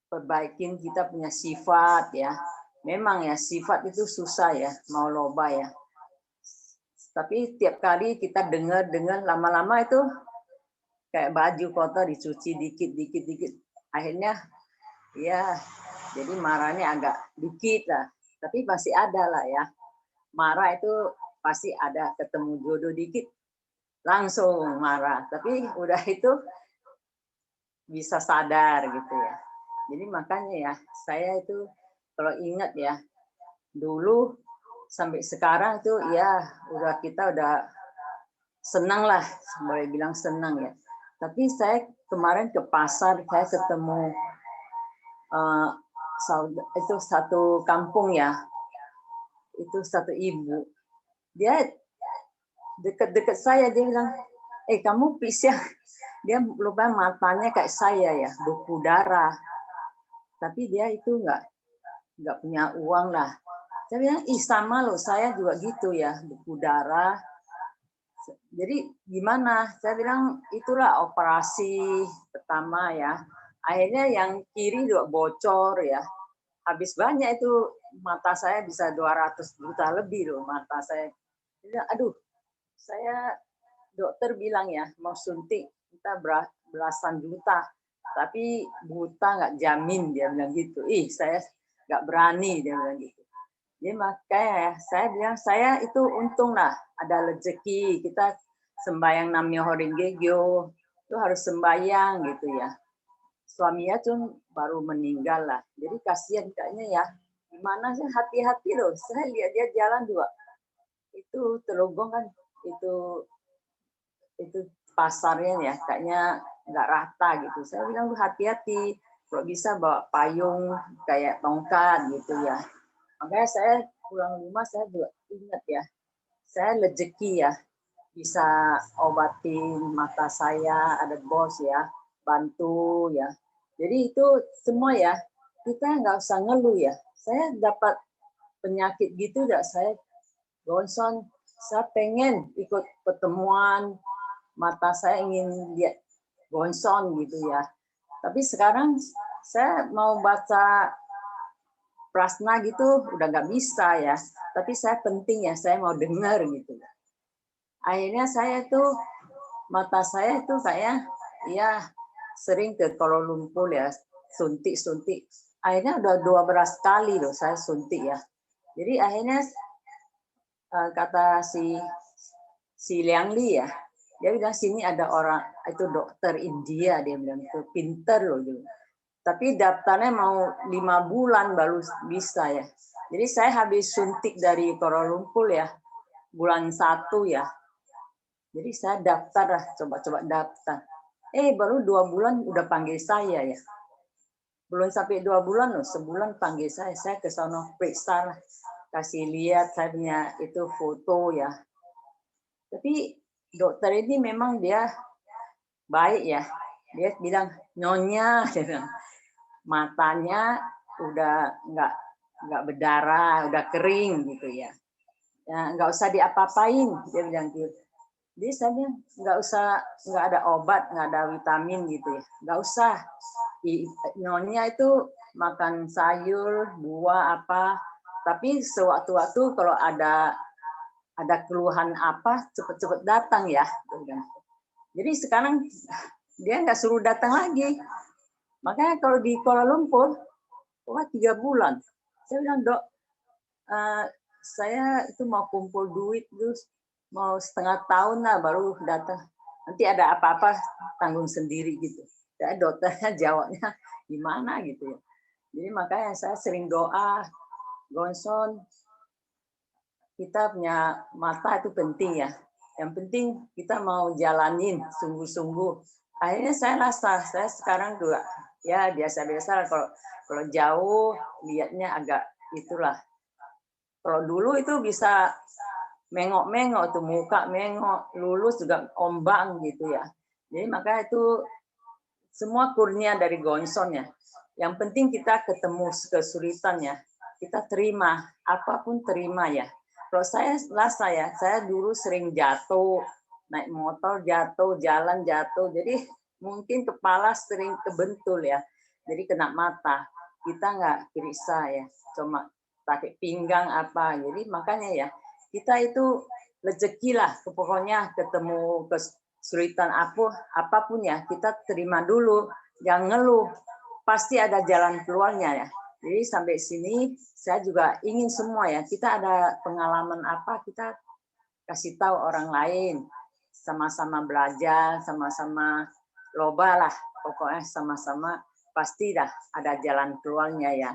perbaikin, kita punya sifat ya. Memang ya sifat itu susah ya, mau loba ya. Tapi tiap kali kita dengar lama-lama itu kayak baju kotor dicuci dikit. Akhirnya ya jadi marahnya agak dikit lah. Tapi masih ada lah ya. Marah itu pasti ada, ketemu jodoh dikit langsung marah. Tapi udah itu bisa sadar gitu ya. Jadi makanya ya saya itu kalau ingat ya dulu sampai sekarang tuh ya kita udah senang lah, boleh bilang senang ya. Tapi saya kemarin ke pasar, saya ketemu itu satu kampung ya, itu satu ibu, dia deket-deket saya, dia bilang, kamu please ya, dia lupa matanya kayak saya ya, buku darah, tapi dia itu nggak punya uang lah. Saya bilang, sama loh, saya juga gitu ya, buku darah. Jadi gimana? Saya bilang itulah operasi pertama ya. Akhirnya yang kiri juga bocor ya. Habis banyak itu, mata saya bisa 200 juta lebih loh mata saya. Aduh, saya dokter bilang ya mau suntik kita belasan juta. Tapi buta nggak jamin, dia bilang gitu. Saya nggak berani, dia bilang gitu. Jadi makanya saya bilang saya itu untung lah ada rezeki, kita sembahyang namanya Horinggegyo itu harus sembahyang gitu ya. Suaminya tuh baru meninggal lah, jadi kasihan kayaknya ya. Gimana sih, hati-hati loh, saya lihat dia jalan juga itu Telogong kan itu pasarnya ya kayaknya nggak rata gitu. Saya bilang lu hati-hati, kalau bisa bawa payung kayak tongkat gitu ya. Makanya saya pulang rumah saya juga ingat ya, saya rezeki ya bisa obatin mata saya, ada bos ya bantu ya. Jadi itu semua ya kita nggak usah ngeluh ya. Saya dapat penyakit gitu enggak, saya Gonson, saya pengen ikut pertemuan, mata saya ingin lihat Gonson gitu ya. Tapi sekarang saya mau baca prasna gitu udah nggak bisa ya, tapi saya penting ya, saya mau dengar gitu. Akhirnya saya tuh mata saya tuh kayak ya sering ke Kuala Lumpur ya, suntik. Akhirnya udah 12 kali loh saya suntik ya. Jadi akhirnya kata si Liang Li ya, dia bilang sini ada orang itu dokter India, dia bilang itu pinter loh gitu. Tapi daftarnya mau 5 bulan baru bisa ya. Jadi saya habis suntik dari Kuala Lumpur ya, bulan 1 ya. Jadi saya daftar lah, coba-coba daftar. Baru 2 bulan udah panggil saya ya. Belum sampai 2 bulan loh, sebulan panggil saya ke sono periksa lah. Kasih lihat saya punya itu foto ya. Tapi dokter ini memang dia baik ya. Dia bilang, Nyonya, dia bilang, matanya udah nggak berdarah, udah kering gitu ya. Ya nggak usah diapa-apain, dia bilang gitu. Jadi saya bilang nggak ada obat, nggak ada vitamin gitu ya, nggak usah. Nyonya itu makan sayur, buah apa. Tapi sewaktu-waktu kalau ada keluhan apa, cepet-cepet datang ya. Jadi sekarang dia nggak suruh datang lagi. Makanya kalau di Kuala Lumpur, 3 bulan. Saya bilang, Dok, saya itu mau kumpul duit, terus mau setengah tahun lah baru datang. Nanti ada apa-apa tanggung sendiri gitu. Saya dokternya jawabnya gimana gitu ya. Jadi makanya saya sering doa, Gonson, kita punya mata itu penting ya. Yang penting kita mau jalanin sungguh-sungguh. Akhirnya saya rasa, saya sekarang juga ya biasa-biasa kalau jauh lihatnya agak itulah. Kalau dulu itu bisa mengok-mengok tuh muka mengok, lulus juga ombang gitu ya. Jadi makanya itu semua kurnia dari Gonson ya. Yang penting kita ketemu kesulitan ya. Kita terima, apapun terima ya. Kalau saya rasa ya, saya dulu sering jatuh, naik motor jatuh, jalan jatuh. Jadi mungkin kepala sering kebentul ya. Jadi kena mata. Kita nggak periksa ya, cuma pakai pinggang apa. Jadi makanya ya, kita itu rezeki lah. Pokoknya ketemu kesulitan apapun ya, kita terima dulu. Jangan ngeluh. Pasti ada jalan keluarnya ya. Jadi sampai sini saya juga ingin semua ya, kita ada pengalaman apa, kita kasih tahu orang lain. Sama-sama belajar, sama-sama loba lah. Pokoknya sama-sama pasti dah ada jalan keluarnya ya.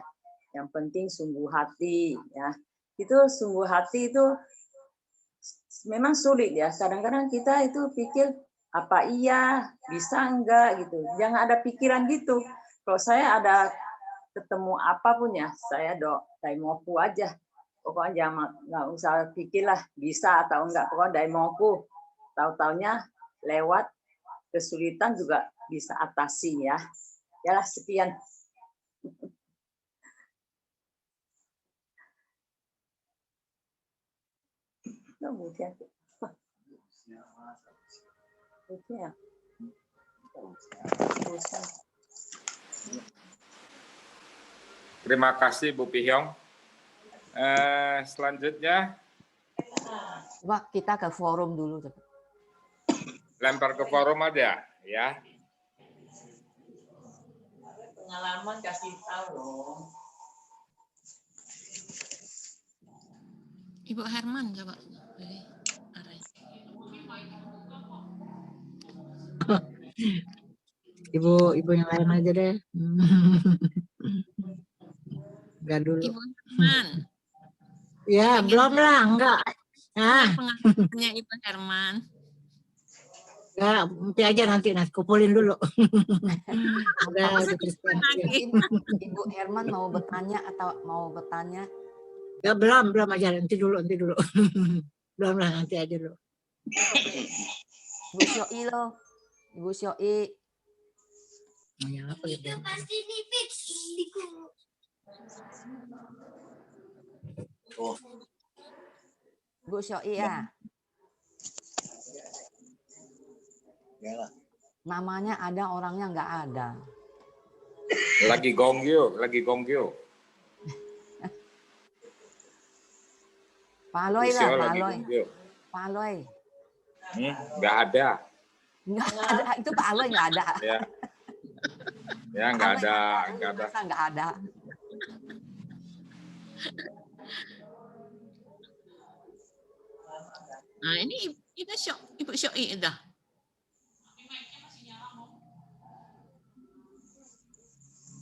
Yang penting sungguh hati ya. Itu sungguh hati itu memang sulit ya. Kadang-kadang kita itu pikir apa iya, bisa enggak gitu. Jangan ada pikiran gitu. Kalau saya ada ketemu apapun ya, saya daimoku aja. Pokoknya jangan nggak usah pikirlah bisa atau enggak. Pokoknya daimoku. Tahu-taunya lewat kesulitan juga bisa atasi ya. Yalah sekian. Kemudian. Terima kasih Bu Pihyong. Selanjutnya Wah, kita ke forum dulu. lempar ke forum aja ya. Pengalaman kasih tahu dong. Ibu Herman coba. Ibu yang lain aja deh. Enggak dulu. Ibu Herman. Ya, belum lah, enggak. Nah, Pengalamannya Ibu Herman. enggak, nanti aja nanti kumpulin dulu. Udah Ibu Herman mau bertanya atau mau bertanya? Ya, belum aja nanti dulu. Belum lah, nanti aja dulu. Ibu Syoi loh. Ibu Syoi. Nanya apa gitu? Ibu Syoi ya. Namanya ada, orangnya nggak ada. Lagi gonggyo. Paloy lah, Paloy. Nggak ada. Nggak ada, itu Paloy nggak ada. Ya nggak ada. Masa nggak ada. Nah ini Ibu Syoi dah.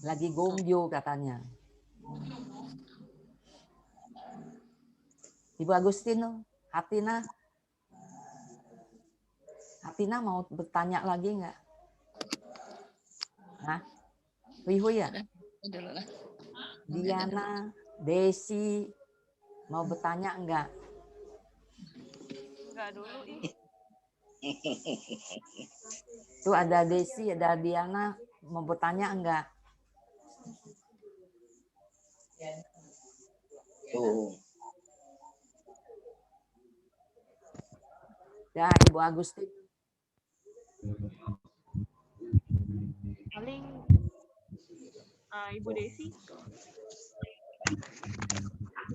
Lagi gombyo katanya. Ibu Agustino, Hatina. Atina mau bertanya lagi nggak? Hah? Hui ya? Dulu lah. Diana, Desi, mau bertanya enggak? Enggak dulu ih. Tuh ada Desi, ada Diana, mau bertanya enggak? Tuh. Ya, Ibu Agustin. Paling Ibu Desi.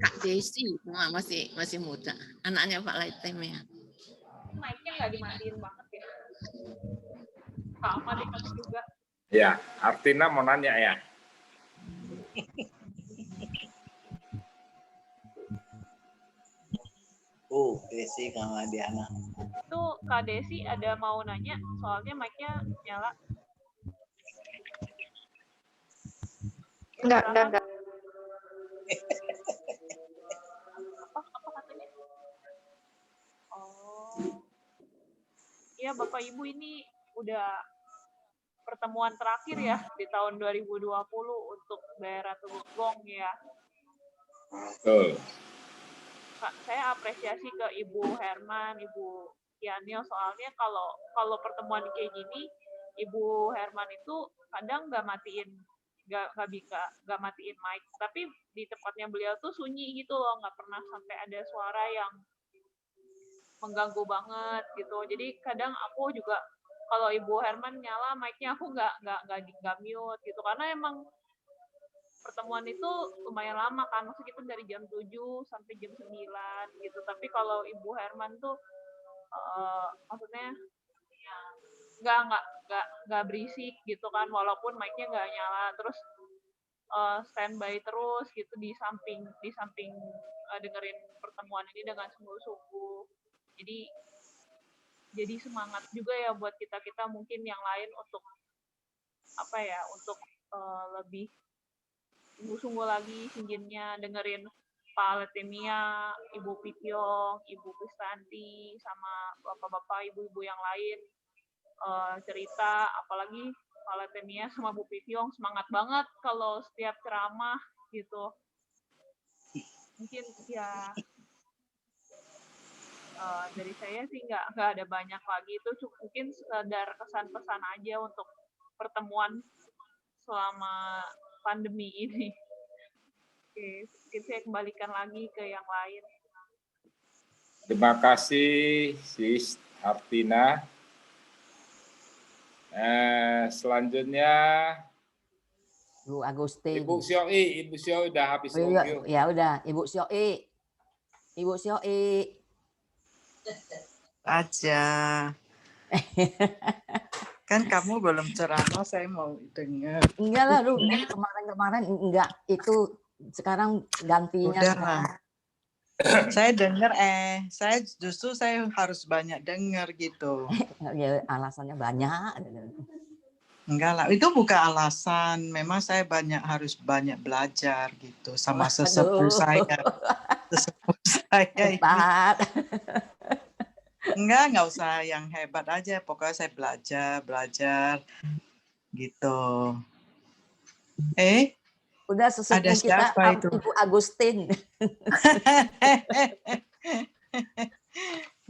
Kak Desi masih muda. Anaknya Pak Laitem ya. Mic-nya nggak dimatiin banget ya. Sama deh kamu juga. Ya, Artina mau nanya ya. Desi sama Diana. Itu Kak Desi ada mau nanya, soalnya mic-nya nyala. Enggak. Apa katanya? Oh. Iya, Bapak Ibu, ini udah pertemuan terakhir ya di tahun 2020 untuk daerah Teluk Gong ya. Betul. Kak, saya apresiasi ke Ibu Herman, Ibu Tianil, soalnya kalau pertemuan kayak gini, Ibu Herman itu kadang nggak matiin mic, tapi di tempatnya beliau tuh sunyi gitu loh, nggak pernah sampai ada suara yang mengganggu banget gitu. Jadi kadang aku juga kalau Ibu Herman nyala mic-nya, aku nggak mute gitu, karena emang pertemuan itu lumayan lama kan, maksudnya kita dari jam 7 sampai jam 9 gitu. Tapi kalau Ibu Herman tuh maksudnya nggak berisik gitu kan, walaupun mic-nya nggak nyala, terus standby terus gitu di samping dengerin pertemuan ini dengan sungguh-sungguh. Jadi semangat juga ya buat kita mungkin yang lain untuk untuk lebih sungguh-sungguh lagi singgihnya dengerin Pak Letemia, Ibu Pityong, Ibu Kristanti, sama bapak-bapak, ibu-ibu yang lain cerita, apalagi Pak Letemia sama Bu Pityong semangat banget kalau setiap ceramah gitu. Mungkin ya dari saya sih nggak ada banyak lagi, itu mungkin sekedar kesan-pesan aja untuk pertemuan selama pandemi ini. Oke, mungkin saya kembalikan lagi ke yang lain. Terima kasih, Sis Artina. Selanjutnya Bu Agustin. Ibu Syoi udah habis review. Ya udah, Ibu Syoi. Aja. Kan kamu belum ceramah, saya mau dengar. Enggak lah, lu kemarin enggak, itu sekarang gantinya. Udah. Saya dengar saya justru harus banyak dengar gitu. Ya, alasannya banyak. Enggak lah, itu bukan alasan. Memang saya harus banyak belajar gitu sama sesepuh saya. Sesepuh saya hebat. Enggak usah yang hebat aja. Pokoknya saya belajar gitu. Udah sesepuh ada kita, itu? Ibu Agustin.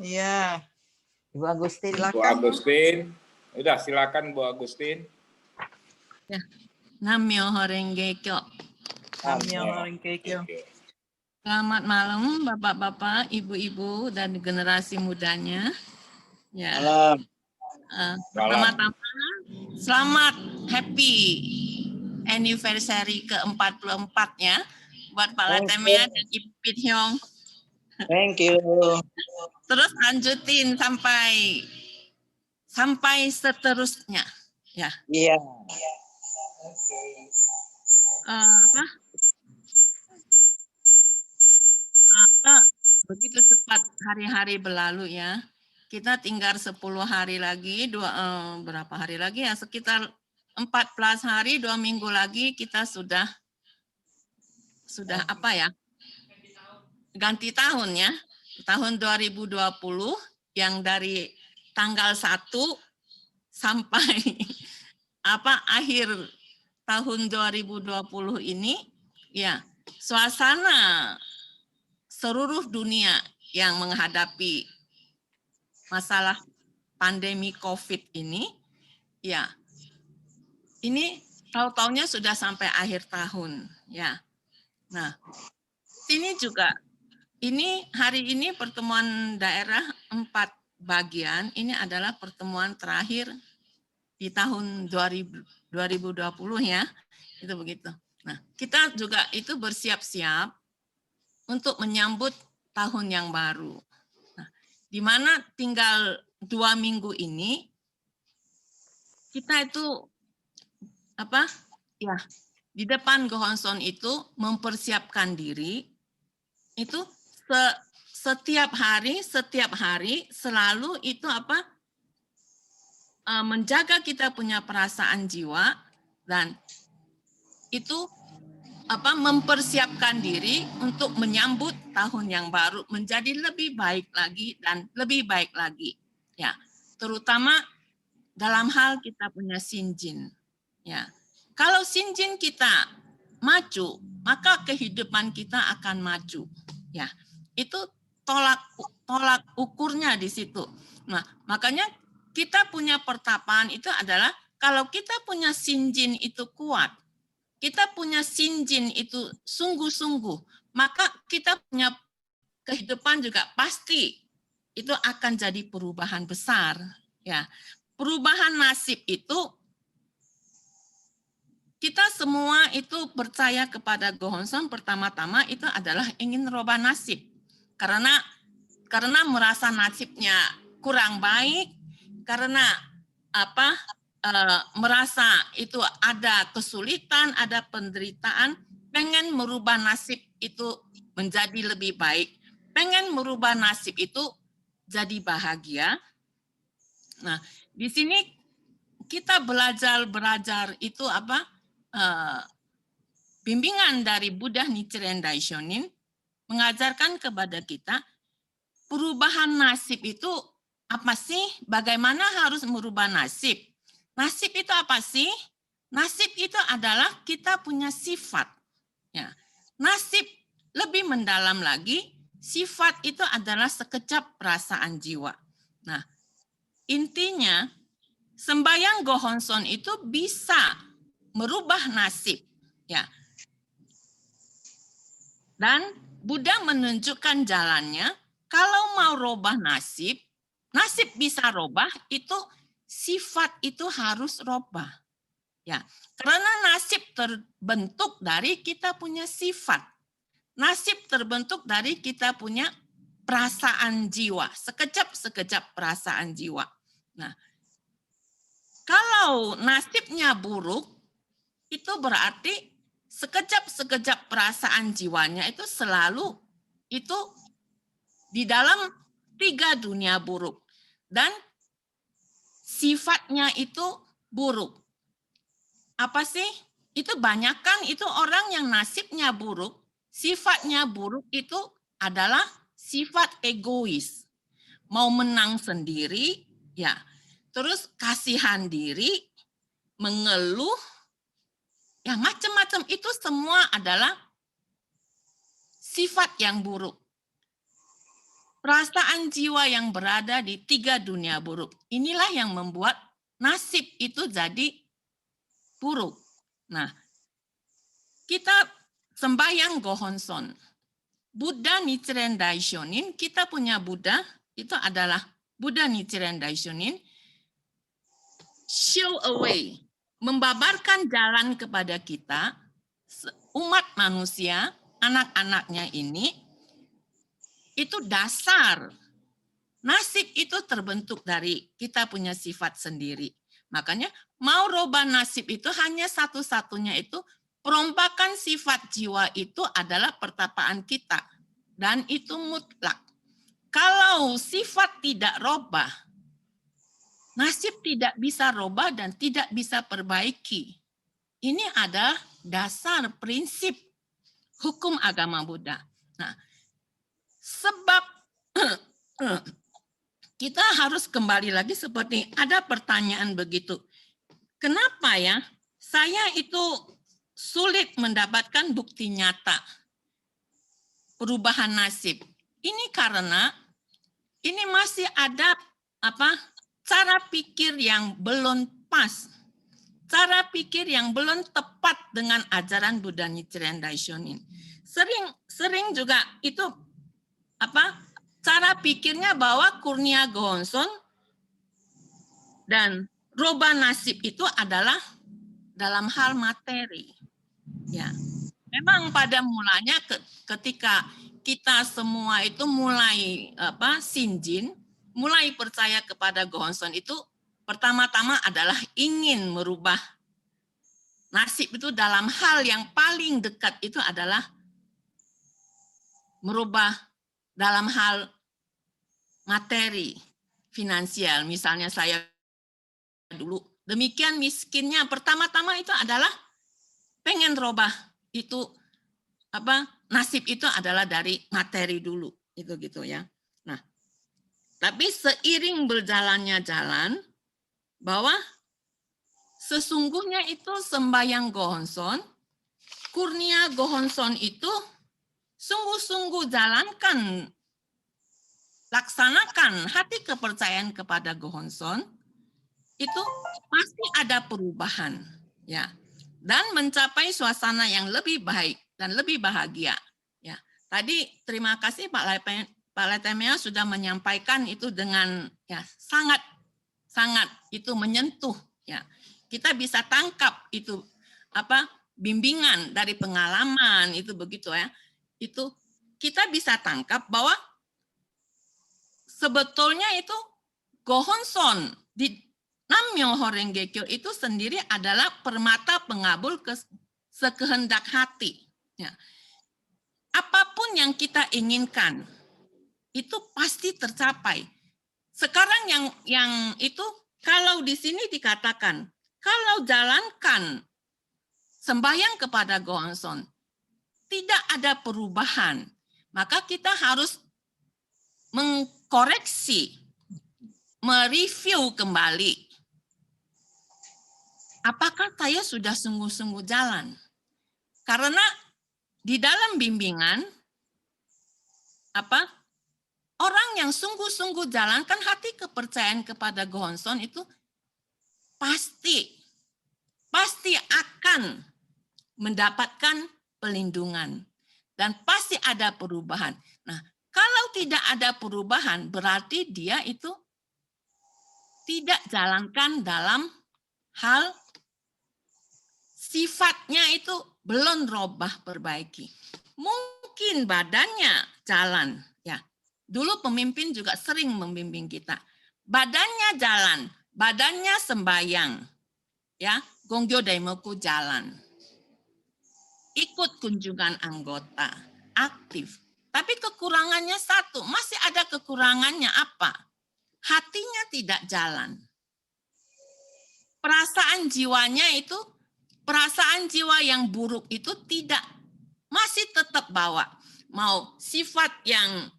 Iya. Ibu Agustin. Silakan. Bu Agustin. Udah, silakan Bu Agustin. Ya. Namyo Horenge Kyo. Namyo Horenge Kyo. Selamat malam Bapak-bapak, Ibu-ibu dan generasi mudanya. Ya. Malam. Pertama-tama selamat happy anniversary ke-44-nya buat Pak Letemia dan Ibu Pityong. Thank you. Terus lanjutin sampai seterusnya. Ya. Iya. Begitu cepat hari-hari berlalu ya. Kita tinggal 10 hari lagi, berapa hari lagi ya? Sekitar 14 hari, 2 minggu lagi kita sudah ganti tahun ya. Tahun 2020 yang dari tanggal 1 sampai akhir tahun 2020 ini, ya, suasana seluruh dunia yang menghadapi masalah pandemi COVID ini, ya, ini tahu-taunya sudah sampai akhir tahun, ya. Nah, ini juga, ini hari ini pertemuan daerah 4 bagian, ini adalah pertemuan terakhir di tahun 2020 ya, itu begitu. Nah, kita juga itu bersiap-siap untuk menyambut tahun yang baru. Nah, di mana tinggal 2 minggu ini kita itu di depan Gohonson itu mempersiapkan diri itu setiap hari selalu itu menjaga kita punya perasaan jiwa dan itu mempersiapkan diri untuk menyambut tahun yang baru menjadi lebih baik lagi dan lebih baik lagi, ya, terutama dalam hal kita punya sinjin, ya. Kalau sinjin kita maju, maka kehidupan kita akan maju, ya. Itu tolak ukurnya di situ. Nah, makanya kita punya pertapaan itu adalah kalau kita punya sinjin itu kuat, kita punya sinjin itu sungguh-sungguh, maka kita punya kehidupan juga pasti itu akan jadi perubahan besar, ya. Perubahan nasib itu kita semua itu percaya kepada Gohonson pertama-tama itu adalah ingin rubah nasib. Karena merasa nasibnya kurang baik, karena merasa itu ada kesulitan, ada penderitaan, pengen merubah nasib itu menjadi lebih baik, pengen merubah nasib itu jadi bahagia. Nah, di sini kita belajar itu bimbingan dari Buddha Nichiren Daishonin mengajarkan kepada kita perubahan nasib itu apa sih? Bagaimana harus merubah nasib? Nasib itu apa sih? Nasib itu adalah kita punya sifat. Ya. Nasib lebih mendalam lagi, sifat itu adalah sekejap perasaan jiwa. Nah, intinya sembahyang Gohonson itu bisa merubah nasib, ya. Dan Buddha menunjukkan jalannya. Kalau mau rubah nasib bisa rubah, itu sifat itu harus rubah. Ya, karena nasib terbentuk dari kita punya sifat. Nasib terbentuk dari kita punya perasaan jiwa, sekejap-sekejap perasaan jiwa. Nah, kalau nasibnya buruk, itu berarti sekejap-sekejap perasaan jiwanya itu selalu itu di dalam 3 dunia buruk. Dan sifatnya itu buruk. Apa sih? Itu banyak kan itu orang yang nasibnya buruk, sifatnya buruk itu adalah sifat egois. Mau menang sendiri, ya. Terus kasihan diri, mengeluh, ya macam-macam itu semua adalah sifat yang buruk. Perasaan jiwa yang berada di 3 dunia buruk. Inilah yang membuat nasib itu jadi buruk. Nah, kita sembahyang Gohonson. Buddha Nichiren Daishonin, kita punya Buddha, itu adalah Buddha Nichiren Daishonin, show away, membabarkan jalan kepada kita, umat manusia, anak-anaknya ini, itu dasar. Nasib itu terbentuk dari kita punya sifat sendiri. Makanya mau rubah nasib itu hanya satu-satunya itu perombakan sifat jiwa itu adalah pertapaan kita. Dan itu mutlak. Kalau sifat tidak robah, nasib tidak bisa robah dan tidak bisa perbaiki. Ini adalah dasar prinsip hukum agama Buddha. Nah, sebab kita harus kembali lagi seperti ada pertanyaan begitu. Kenapa ya saya itu sulit mendapatkan bukti nyata perubahan nasib? Ini karena ini masih ada cara pikir yang belum pas. Cara pikir yang belum tepat dengan ajaran Buddha Nichiren Daishonin. Sering juga itu cara pikirnya bahwa kurnia Gohonson dan roba nasib itu adalah dalam hal materi. Ya, memang pada mulanya ketika kita semua itu mulai sinjin, mulai percaya kepada Gohonson itu pertama-tama adalah ingin merubah nasib itu dalam hal yang paling dekat itu adalah merubah dalam hal materi, finansial. Misalnya saya dulu demikian miskinnya, pertama-tama itu adalah pengen robah itu nasib itu adalah dari materi dulu, itu gitu ya. Nah, tapi seiring berjalannya jalan bahwa sesungguhnya itu sembahyang Gohonson, kurnia Gohonson itu sungguh-sungguh jalankan, laksanakan hati kepercayaan kepada Gohonson, itu pasti ada perubahan, ya, dan mencapai suasana yang lebih baik dan lebih bahagia. Ya, tadi terima kasih Pak Letemea sudah menyampaikan itu dengan ya sangat itu menyentuh. Ya, kita bisa tangkap itu bimbingan dari pengalaman itu begitu ya. Itu kita bisa tangkap bahwa sebetulnya itu Gohonson di Nam-myoho Renge Kyo itu sendiri adalah permata pengabul sekehendak hati. Ya. Apapun yang kita inginkan itu pasti tercapai. Sekarang yang itu kalau di sini dikatakan kalau jalankan sembahyang kepada Gohonson tidak ada perubahan, maka kita harus mengkoreksi, mereview kembali. Apakah saya sudah sungguh-sungguh jalan? Karena di dalam bimbingan orang yang sungguh-sungguh jalankan hati kepercayaan kepada Gohonson itu pasti akan mendapatkan pelindungan dan pasti ada perubahan. Nah, kalau tidak ada perubahan berarti dia itu tidak jalankan dalam hal sifatnya itu belum robah perbaiki. Mungkin badannya jalan, ya. Dulu pemimpin juga sering membimbing kita. Badannya jalan, badannya sembayang, ya. Gongyo Daimoku jalan. Ikut kunjungan anggota, aktif. Tapi kekurangannya satu, masih ada kekurangannya apa? Hatinya tidak jalan. Perasaan jiwanya itu, perasaan jiwa yang buruk itu masih tetap bawa. Mau sifat yang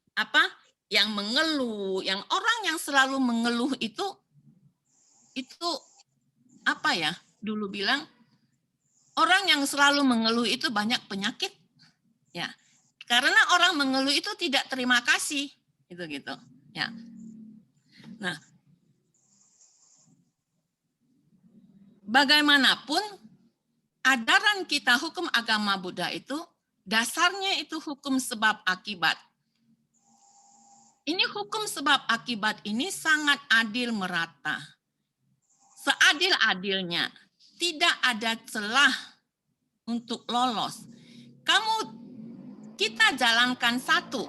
yang mengeluh, yang orang yang selalu mengeluh itu dulu bilang orang yang selalu mengeluh itu banyak penyakit, ya. Karena orang mengeluh itu tidak terima kasih, gitu, ya. Nah, bagaimanapun ajaran kita hukum agama Buddha itu dasarnya itu hukum sebab akibat. Ini hukum sebab akibat ini sangat adil merata. Seadil-adilnya, tidak ada celah untuk lolos. Kita jalankan satu,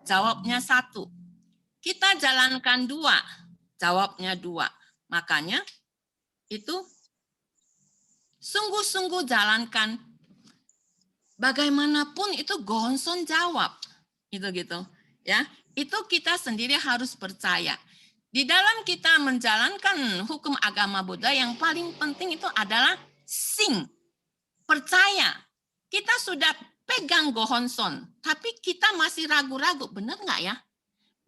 jawabnya satu. Kita jalankan dua, jawabnya dua. Makanya itu sungguh-sungguh jalankan. Bagaimanapun itu Gohonson jawab, gitu, ya. Itu kita sendiri harus percaya. Di dalam kita menjalankan hukum agama Buddha yang paling penting itu adalah percaya. Kita sudah pegang Gohonson, tapi kita masih ragu-ragu, benar nggak ya?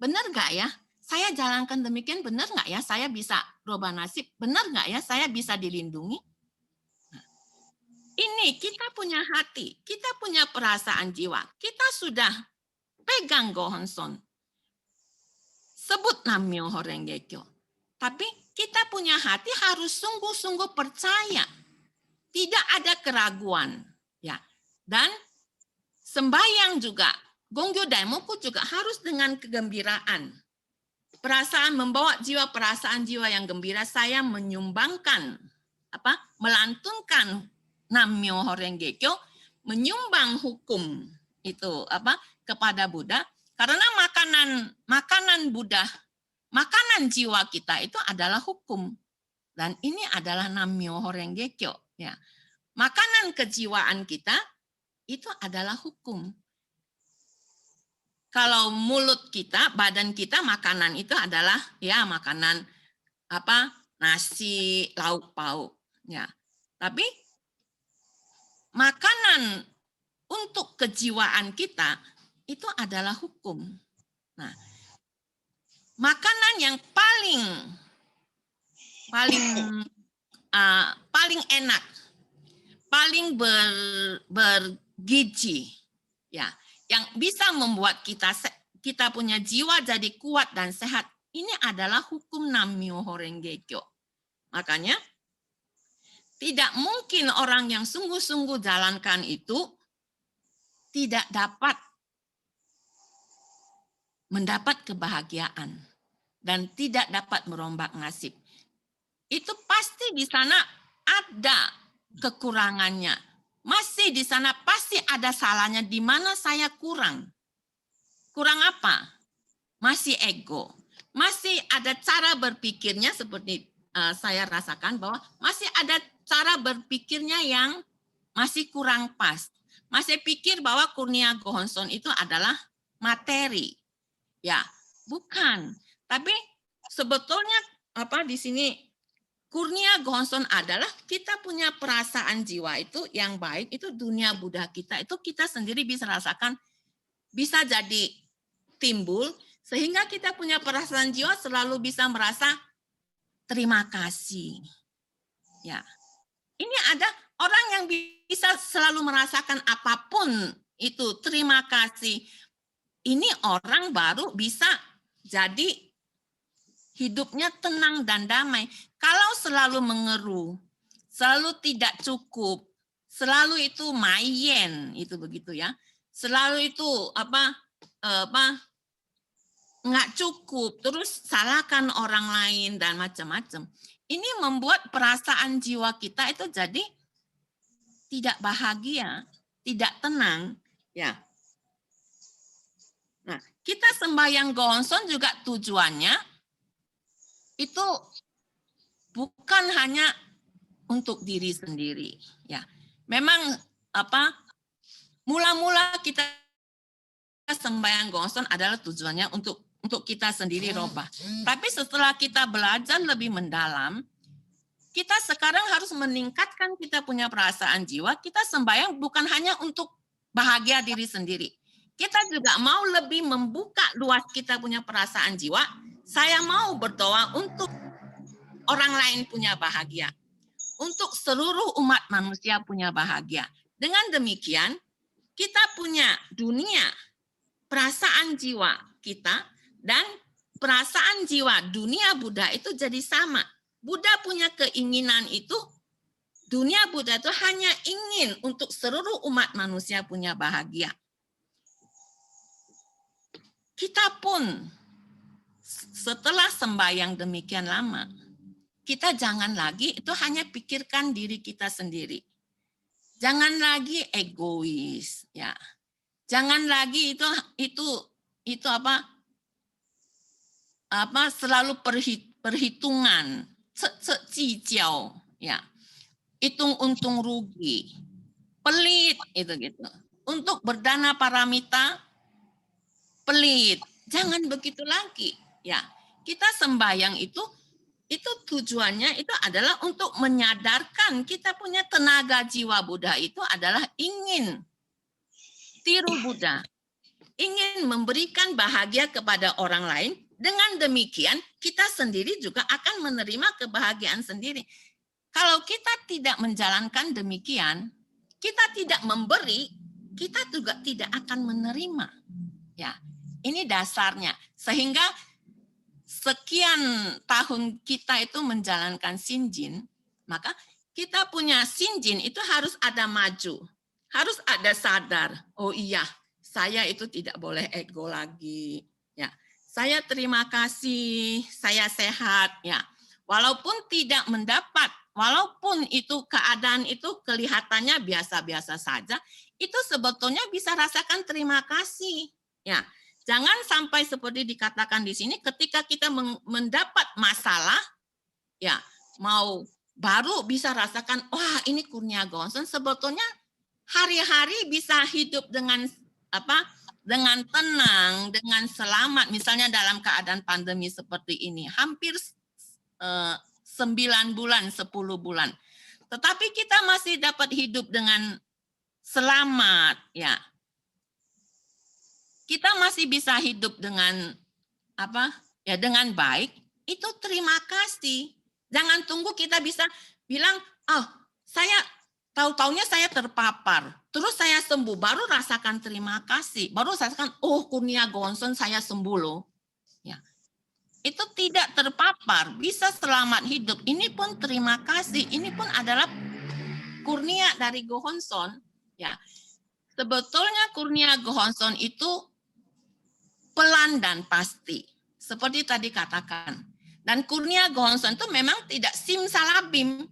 Benar nggak ya? saya jalankan demikian, benar nggak ya saya bisa rubah nasib? Benar nggak ya saya bisa dilindungi? Nah, ini kita punya hati, kita punya perasaan jiwa. Kita sudah pegang Gohonson. Sebut Nam-myoho Renge Kyo. Tapi kita punya hati harus sungguh-sungguh percaya. Tidak ada keraguan. Ya. Dan sembahyang juga, Gongyo Daimoku juga harus dengan kegembiraan. Perasaan membawa perasaan jiwa yang gembira, saya menyumbangkan melantunkan Nam-myoho Renge Kyo, menyumbang hukum itu kepada Buddha, karena makanan Buddha, makanan jiwa kita itu adalah hukum, dan ini adalah Nam-myoho Renge Kyo, ya. Makanan kejiwaan kita itu adalah hukum. Kalau mulut kita, badan kita, makanan itu adalah ya makanan nasi, lauk pauk, ya. Tapi makanan untuk kejiwaan kita itu adalah hukum. Nah, makanan yang paling enak, paling bergizi, ya, yang bisa membuat kita punya jiwa jadi kuat dan sehat, ini adalah hukum Nam-myoho Renge Kyo. Makanya tidak mungkin orang yang sungguh-sungguh jalankan itu tidak dapat mendapat kebahagiaan dan tidak dapat merombak nasib. Itu pasti di sana ada kekurangannya. Masih di sana pasti ada salahnya, di mana saya kurang. Kurang apa? Masih ego. Masih ada cara berpikirnya seperti saya rasakan bahwa masih ada cara berpikirnya yang masih kurang pas. Masih pikir bahwa kurnia Gohonson itu adalah materi. Ya, bukan. Tapi sebetulnya di sini kurnia Gohonson adalah kita punya perasaan jiwa itu yang baik, itu dunia Buddha kita, itu kita sendiri bisa rasakan, bisa jadi timbul, sehingga kita punya perasaan jiwa selalu bisa merasa terima kasih. Ya, ini ada orang yang bisa selalu merasakan apapun itu terima kasih. Ini orang baru bisa jadi hidupnya tenang dan damai. Kalau selalu mengeluh, selalu tidak cukup, selalu itu mayen, itu begitu ya. Selalu itu nggak cukup, terus salahkan orang lain dan macam-macam. Ini membuat perasaan jiwa kita itu jadi tidak bahagia, tidak tenang, ya. Nah, kita sembahyang Gohonson juga tujuannya itu bukan hanya untuk diri sendiri, ya. Memang mula-mula kita sembahyang Gohonson adalah tujuannya untuk kita sendiri robah. Tapi setelah kita belajar lebih mendalam, kita sekarang harus meningkatkan kita punya perasaan jiwa. Kita sembahyang bukan hanya untuk bahagia diri sendiri. Kita juga mau lebih membuka luas kita punya perasaan jiwa. Saya mau berdoa untuk orang lain punya bahagia. Untuk seluruh umat manusia punya bahagia. Dengan demikian, kita punya dunia, perasaan jiwa kita, dan perasaan jiwa dunia Buddha itu jadi sama. Buddha punya keinginan itu, dunia Buddha itu hanya ingin untuk seluruh umat manusia punya bahagia. Kita pun setelah sembahyang demikian lama, kita jangan lagi itu hanya pikirkan diri kita sendiri. Jangan lagi egois, ya. Jangan lagi itu selalu perhitungan, ya. Hitung untung rugi. Pelit itu gitu. Untuk berdana paramita pelit. Jangan begitu lagi, ya. Kita sembahyang itu tujuannya itu adalah untuk menyadarkan kita punya tenaga jiwa Buddha itu adalah ingin tiru Buddha, ingin memberikan bahagia kepada orang lain dengan demikian kita sendiri juga akan menerima kebahagiaan sendiri. Kalau kita tidak menjalankan demikian, kita tidak memberi, kita juga tidak akan menerima. Ya, ini dasarnya. Sehingga sekian tahun kita itu menjalankan Shinjin, maka kita punya Shinjin itu harus ada maju, harus ada sadar. Oh iya, saya itu tidak boleh ego lagi. Ya, saya terima kasih, saya sehat. Ya, walaupun tidak mendapat, walaupun itu keadaan itu kelihatannya biasa-biasa saja, itu sebetulnya bisa rasakan terima kasih. Ya, jangan sampai seperti dikatakan di sini, ketika kita mendapat masalah, ya mau baru bisa rasakan, wah ini kurnia Gonson. Sebetulnya hari-hari bisa hidup dengan apa? Dengan tenang, dengan selamat. Misalnya dalam keadaan pandemi seperti ini, hampir 9 bulan, 10 bulan. Tetapi kita masih dapat hidup dengan selamat, ya. Kita masih bisa hidup dengan apa? Ya dengan baik. Itu terima kasih. Jangan tunggu kita bisa bilang, "Oh, saya tahu-taunya saya terpapar. Terus saya sembuh, baru rasakan terima kasih. Baru rasakan, oh kurnia Gonson saya sembuh loh." Ya. Itu tidak terpapar, bisa selamat hidup. Ini pun terima kasih. Ini pun adalah kurnia dari Gohonson. Ya. Sebetulnya kurnia Gohonson itu pelan dan pasti. Seperti tadi katakan. Dan kurnia Gohonson itu memang tidak simsalabim.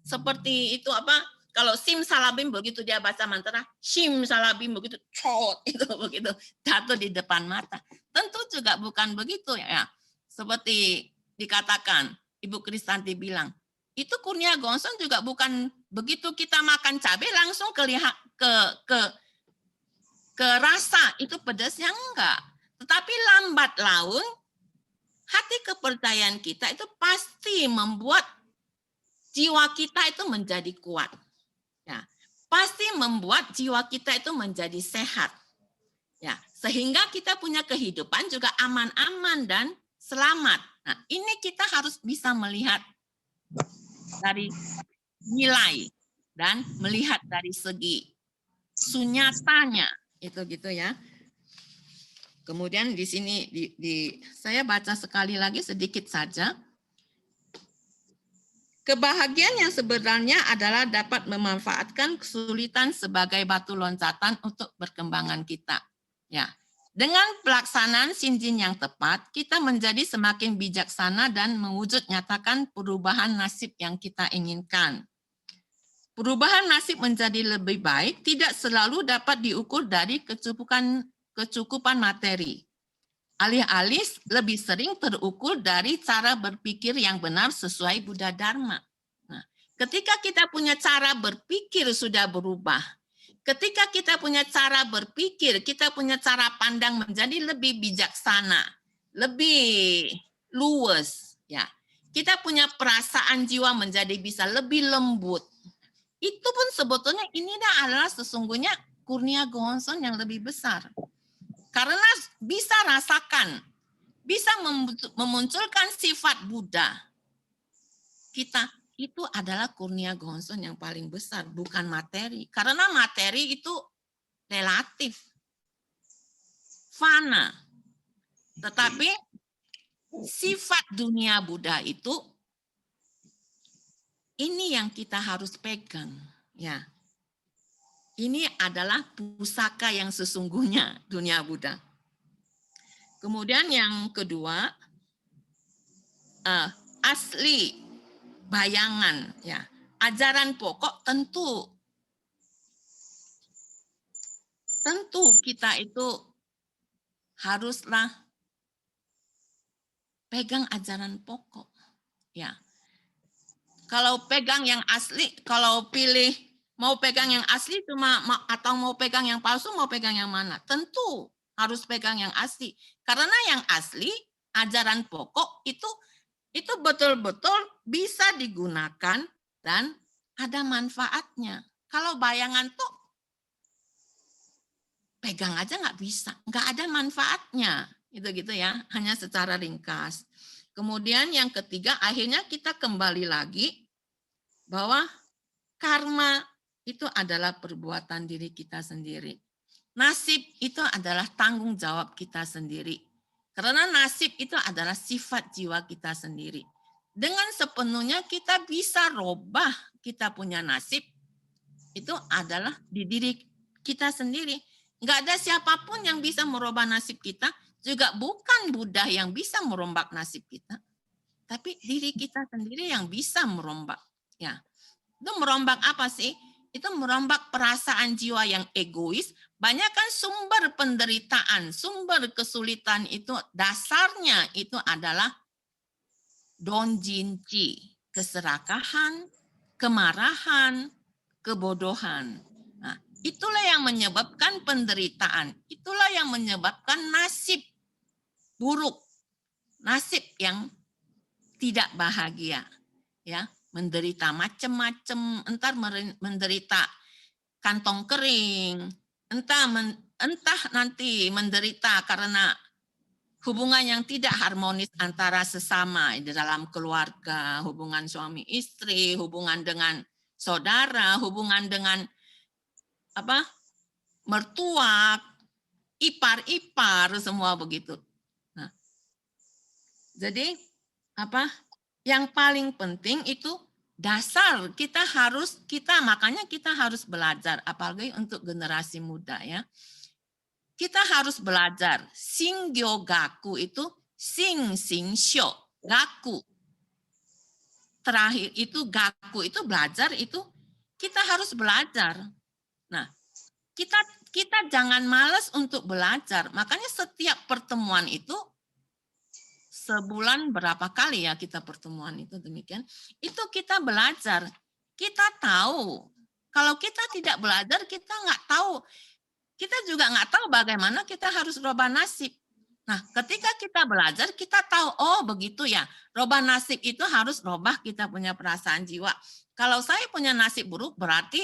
Seperti itu apa? Kalau simsalabim begitu dia baca mantra, simsalabim begitu, cot itu begitu jatuh di depan mata. Tentu juga bukan begitu ya. Seperti dikatakan, Ibu Kristanti bilang, itu kurnia Gonson juga bukan begitu kita makan cabai langsung ke rasa itu pedasnya enggak. Tetapi lambat laun hati kepercayaan kita itu pasti membuat jiwa kita itu menjadi kuat. Ya, pasti membuat jiwa kita itu menjadi sehat. Ya, sehingga kita punya kehidupan juga aman-aman dan selamat. Nah, ini kita harus bisa melihat dari nilai dan melihat dari segi sunyatanya itu gitu ya. Kemudian di sini saya baca sekali lagi sedikit saja. Kebahagiaan yang sebenarnya adalah dapat memanfaatkan kesulitan sebagai batu loncatan untuk perkembangan kita. Ya. Dengan pelaksanaan Shinjin yang tepat, kita menjadi semakin bijaksana dan mewujud nyatakan perubahan nasib yang kita inginkan. Perubahan nasib menjadi lebih baik tidak selalu dapat diukur dari kecukupan materi. Alih-alih lebih sering terukur dari cara berpikir yang benar sesuai Buddha Dharma. Nah, ketika kita punya cara berpikir sudah berubah, ketika kita punya cara berpikir, kita punya cara pandang menjadi lebih bijaksana, lebih luwes, ya. Kita punya perasaan jiwa menjadi bisa lebih lembut. Itu pun sebetulnya ini adalah sesungguhnya kurnia Gonson yang lebih besar. Karena bisa rasakan, bisa memunculkan sifat Buddha. Kita itu adalah kurnia Gonson yang paling besar, bukan materi. Karena materi itu relatif, fana. Tetapi sifat dunia Buddha itu, ini yang kita harus pegang. Ya. Ini adalah pusaka yang sesungguhnya dunia Buddha. Kemudian yang kedua, asli bayangan, ya, ajaran pokok tentu kita itu haruslah pegang ajaran pokok, ya. Kalau pegang yang asli, kalau mau pegang yang asli cuma atau mau pegang yang palsu, mau pegang yang mana? Tentu harus pegang yang asli. Karena yang asli, ajaran pokok itu betul-betul bisa digunakan dan ada manfaatnya. Kalau bayangan tuh pegang aja nggak bisa, nggak ada manfaatnya. Itu gitu ya, hanya secara ringkas. Kemudian yang ketiga, akhirnya kita kembali lagi bahwa karma itu adalah perbuatan diri kita sendiri. Nasib itu adalah tanggung jawab kita sendiri. Karena nasib itu adalah sifat jiwa kita sendiri. Dengan sepenuhnya kita bisa robah kita punya nasib, itu adalah di diri kita sendiri. Nggak ada siapapun yang bisa merubah nasib kita, juga bukan Buddha yang bisa merombak nasib kita. Tapi diri kita sendiri yang bisa merombak. Ya. Itu merombak apa sih? Itu merombak perasaan jiwa yang egois. Banyak kan sumber penderitaan, sumber kesulitan itu dasarnya itu adalah donjinci, keserakahan, kemarahan, kebodohan. Nah, itulah yang menyebabkan penderitaan. Itulah yang menyebabkan nasib buruk, nasib yang tidak bahagia, ya, menderita macam-macam, entar menderita kantong kering, entah nanti menderita karena hubungan yang tidak harmonis antara sesama di dalam keluarga, hubungan suami istri, hubungan dengan saudara, hubungan dengan mertua, ipar-ipar, semua begitu. Nah, jadi yang paling penting itu dasar makanya kita harus belajar, apalagi untuk generasi muda ya. Kita harus belajar. Singyo gaku itu sing sho gaku. Terakhir itu gaku itu belajar, itu kita harus belajar. Nah, kita jangan malas untuk belajar. Makanya setiap pertemuan itu sebulan berapa kali ya kita pertemuan itu demikian. Itu kita belajar. Kita tahu. Kalau kita tidak belajar, kita nggak tahu. Kita juga nggak tahu bagaimana kita harus robah nasib. Nah, ketika kita belajar, kita tahu, oh begitu ya, robah nasib itu harus robah kita punya perasaan jiwa. Kalau saya punya nasib buruk, berarti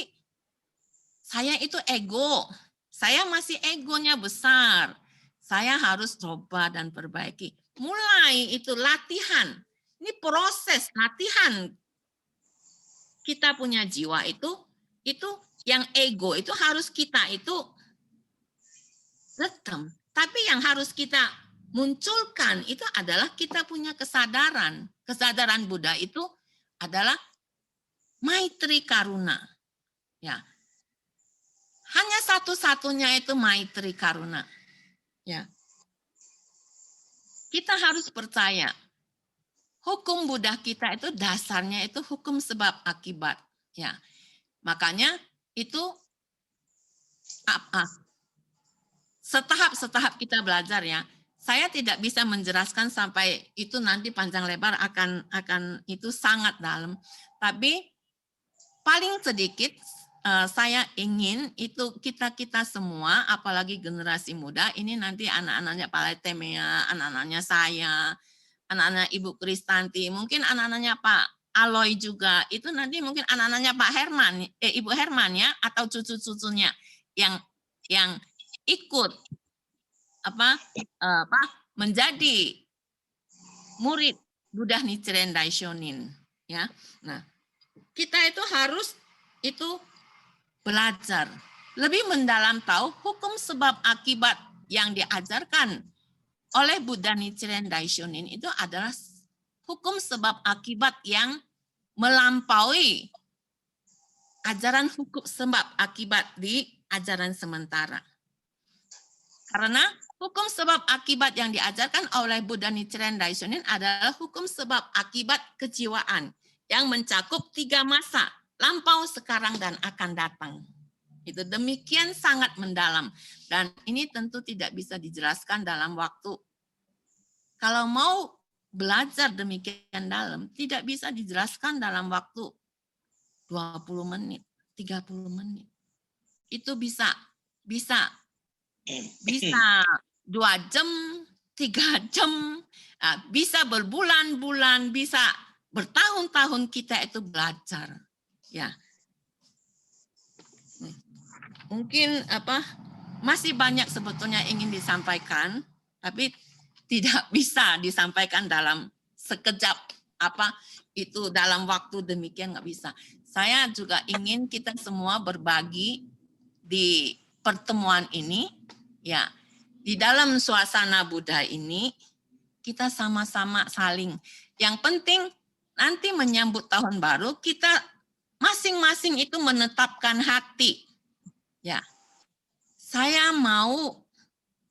saya itu ego. Saya masih egonya besar. Saya harus robah dan perbaiki. Mulai itu latihan. Ini proses latihan. Kita punya jiwa itu yang ego itu harus kita itu rekam. Tapi yang harus kita munculkan itu adalah kita punya kesadaran. Kesadaran Buddha itu adalah Maitri Karuna. Ya. Hanya satu-satunya itu Maitri Karuna. Ya. Kita harus percaya. Hukum Buddha kita itu dasarnya itu hukum sebab akibat. Ya. Makanya itu setahap kita belajar ya. Saya tidak bisa menjelaskan sampai itu nanti panjang lebar akan itu sangat dalam. Tapi paling sedikit saya ingin itu kita semua, apalagi generasi muda, ini nanti anak-anaknya Pak Letemea, anak-anaknya saya, anak-anak Ibu Kristanti, mungkin anak-anaknya Pak Aloy juga, itu nanti mungkin anak-anaknya Pak Herman, Ibu Herman ya, atau cucu-cucunya yang ikut menjadi murid Buddha Nichiren Daishonin ya. Nah, kita itu harus itu belajar lebih mendalam tahu hukum sebab akibat yang diajarkan oleh Buddha Nichiren Daishonin itu adalah hukum sebab akibat yang melampaui ajaran hukum sebab akibat di ajaran sementara. Karena hukum sebab akibat yang diajarkan oleh Buddha Nichiren Daishonin adalah hukum sebab akibat kejiwaan yang mencakup 3 masa, lampau, sekarang, dan akan datang. Itu demikian sangat mendalam. Dan ini tentu tidak bisa dijelaskan dalam waktu. Kalau mau belajar demikian dalam, tidak bisa dijelaskan dalam waktu 20 menit, 30 menit. Itu bisa 2 jam, 3 jam, bisa berbulan-bulan, bisa bertahun-tahun kita itu belajar. Ya. Mungkin masih banyak sebetulnya ingin disampaikan, tapi tidak bisa disampaikan dalam sekejap itu dalam waktu demikian, nggak bisa. Saya juga ingin kita semua berbagi di pertemuan ini, ya, di dalam suasana Buddha ini kita sama-sama saling. Yang penting nanti menyambut tahun baru kita masing-masing itu menetapkan hati. Ya, saya mau,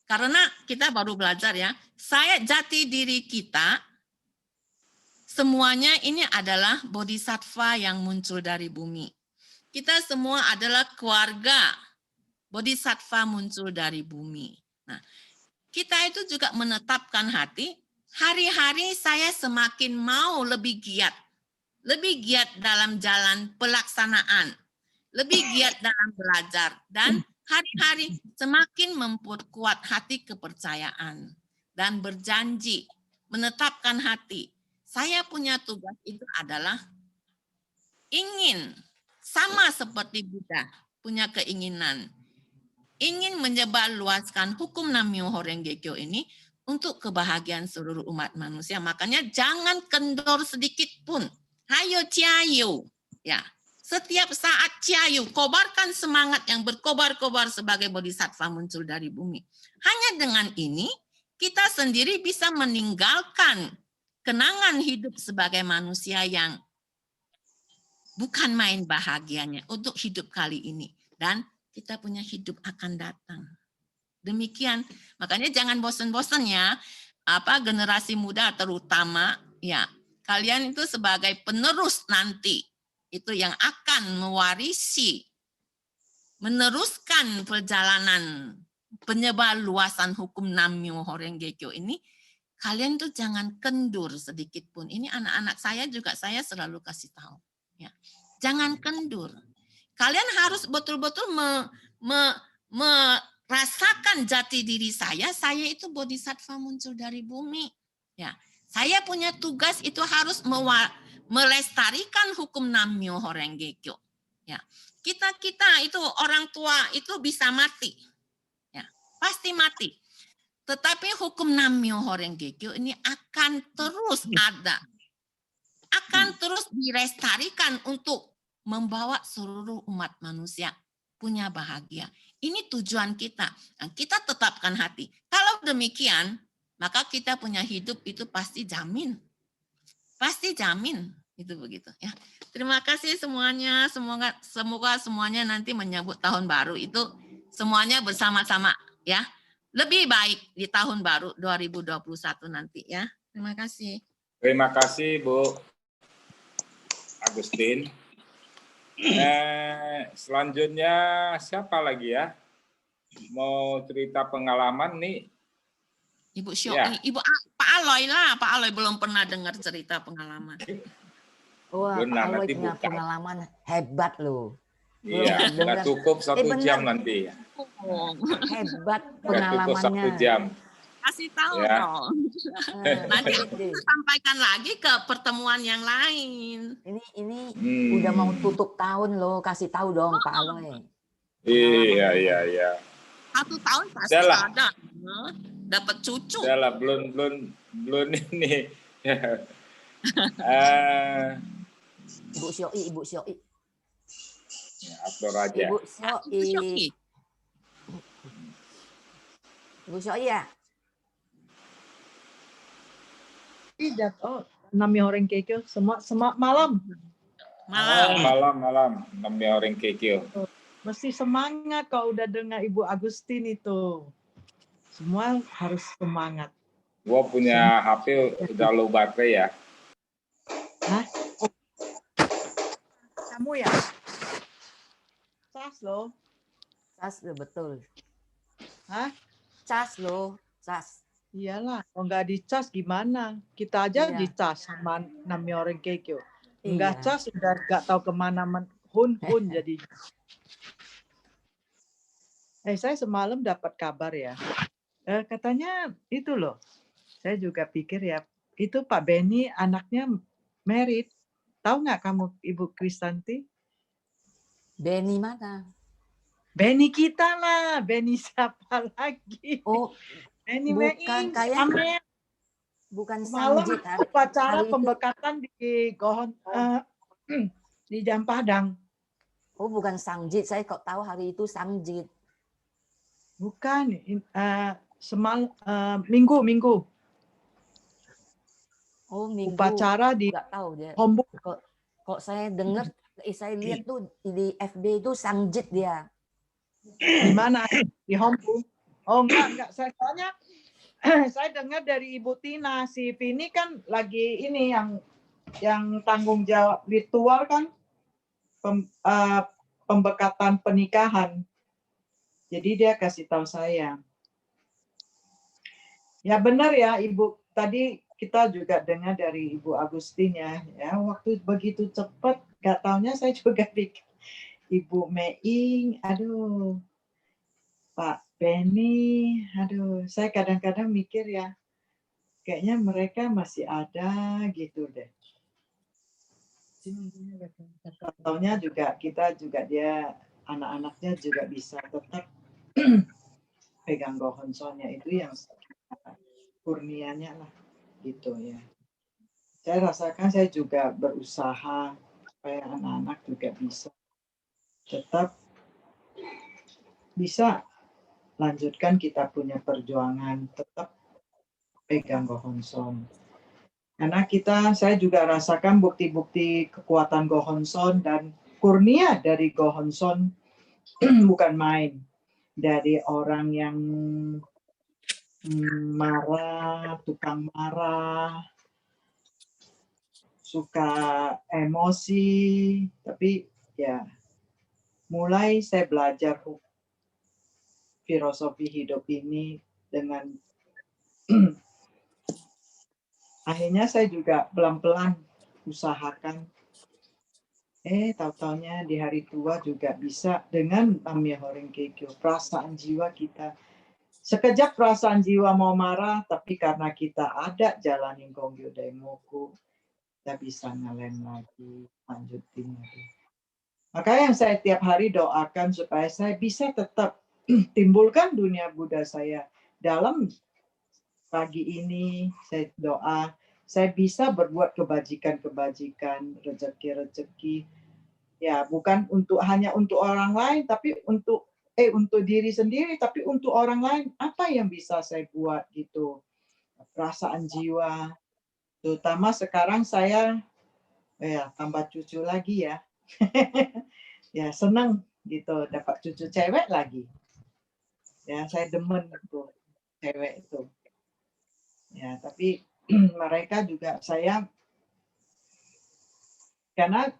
karena kita baru belajar ya, saya jati diri kita semuanya ini adalah bodhisattva yang muncul dari bumi. Kita semua adalah keluarga bodhisattva muncul dari bumi. Nah, kita itu juga menetapkan hati, hari-hari saya semakin mau lebih giat dalam jalan pelaksanaan, lebih giat dalam belajar, dan hari-hari semakin memperkuat hati kepercayaan dan berjanji, menetapkan hati. Saya punya tugas itu adalah ingin sama seperti Buddha, punya keinginan, ingin menyebarluaskan hukum Nam-myoho Renge Kyo ini untuk kebahagiaan seluruh umat manusia. Makanya jangan kendor sedikit pun. Hayo ciayu. Ya, setiap saat ciayu, kobarkan semangat yang berkobar-kobar sebagai bodhisattva muncul dari bumi. Hanya dengan ini kita sendiri bisa meninggalkan kenangan hidup sebagai manusia yang bukan main bahagianya untuk hidup kali ini, dan kita punya hidup akan datang. Demikian, makanya jangan bosan-bosan ya, generasi muda terutama ya, kalian itu sebagai penerus nanti itu yang akan mewarisi, meneruskan perjalanan penyebar luasan hukum Nam-myoho Renge Kyo ini. Kalian tuh jangan kendur sedikit pun. Ini anak-anak saya juga saya selalu kasih tahu. Ya, jangan kendur. Kalian harus betul-betul merasakan jati diri saya itu bodhisattva muncul dari bumi. Ya, saya punya tugas itu harus melestarikan hukum Nam-myoho Renge Kyo. Ya, kita itu orang tua itu bisa mati. Ya, pasti mati. Tetapi hukum Nam-myoho Renge Kyo ini akan terus ada. Akan terus dilestarikan untuk membawa seluruh umat manusia punya bahagia. Ini tujuan kita. Nah, kita tetapkan hati. Kalau demikian, maka kita punya hidup itu pasti jamin. Pasti jamin. Itu begitu ya. Terima kasih semuanya. Semoga semuanya nanti menyambut tahun baru itu semuanya bersama-sama ya. Lebih baik di tahun baru 2021 nanti ya. Terima kasih. Terima kasih Bu Agustin. Selanjutnya siapa lagi ya? Mau cerita pengalaman nih? Ibu Syoi, Ya. Pak Aloy lah. Pak Aloy belum pernah dengar cerita pengalaman. Wah, Benar, Pak Aloy nanti punya buka. pengalaman hebat loh. Iya, nggak cukup 1 jam nanti. Hebat Nggak cukup 1 pengalamannya. jam. Kasih tahu Ya. dong. Nanti sampaikan lagi ke pertemuan yang lain. Ini udah mau tutup tahun loh, kasih tahu dong Pak Aloy. Iya. 1 tahun pasti Udah lah. ada. Dapat cucu. Udah lah, belum ini. Ibu Syoi. Ya, upload aja. Ibu Syoi. Ibu Syoi ya? Tidak. Oh, Nam-myoho Renge Kyo semua malam. Malam. Nam-myoho Renge Kyo. Mesti semangat kalau udah dengar Ibu Agustin itu. Semua harus semangat. Gua punya HP udah low baterai ya. Hah? Kamu ya? Cas loh. Cas loh, betul. Hah? Cas loh, cas. Iyalah, kalau nggak dicas gimana? Kita aja Iya. dicas sama Nam-myoho Renge Kyo. Nggak Iya. cas udah nggak tahu kemana hun jadi. Saya semalam dapat kabar ya. Katanya itu loh. Saya juga pikir ya, itu Pak Benny anaknya married. Tahu nggak kamu Ibu Kristanti? Benny mana? Benny kita lah, Benny siapa lagi? Oh, Benny bukan, Meing, kayak Amer. Bukan Semalam Sangjit upacara hari itu. pembekatan di di Jam Padang. Oh, bukan Sangjit. Saya kok tahu hari itu Sangjit. Bukan, Minggu. Oh, Minggu. Upacara di Nggak tahu dia. Hombu. Kok saya dengar, saya lihat tuh di FB itu Sangjit dia. Di mana? Di Hombu. Oh enggak. Soalnya saya dengar dari Ibu Tina, si Vini kan lagi ini yang tanggung jawab ritual kan pembekatan pernikahan. Jadi dia kasih tahu saya. Ya benar ya Ibu, tadi kita juga dengar dari Ibu Agustin ya, waktu begitu cepat, nggak taunya saya juga pikir Ibu Meing, aduh, Pak Benny, aduh, saya kadang-kadang mikir ya, kayaknya mereka masih ada gitu deh. Taunya juga kita juga dia anak-anaknya juga bisa tetap pegang gohonsonnya itu yang kurnianya lah gitu ya. Saya rasakan saya juga berusaha supaya anak-anak juga bisa tetap bisa lanjutkan kita punya perjuangan, tetap pegang gohonson. Karena saya juga rasakan bukti-bukti kekuatan gohonson dan kurnia dari gohonson bukan main. Dari orang yang marah, tukang marah, suka emosi, tapi ya mulai saya belajar filosofi hidup ini dengan akhirnya saya juga pelan-pelan usahakan tahu-taunya di hari tua juga bisa dengan Namya Horeng Kekyo, perasaan jiwa kita. Sekejap perasaan jiwa mau marah, tapi karena kita ada jalanin Gongyo Daimoku, kita bisa ngelem lagi, lanjutin lagi. Makanya yang saya tiap hari doakan supaya saya bisa tetap timbulkan dunia Buddha saya dalam pagi ini. Saya doa saya bisa berbuat kebajikan-kebajikan, rezeki-rezeki. Ya, bukan hanya untuk orang lain, tapi untuk diri sendiri, tapi untuk orang lain. Apa yang bisa saya buat gitu? Perasaan jiwa. Terutama sekarang saya tambah cucu lagi ya. Ya, senang gitu dapat cucu cewek lagi. Ya, saya demen tuh cewek itu. Ya, tapi mereka juga saya karena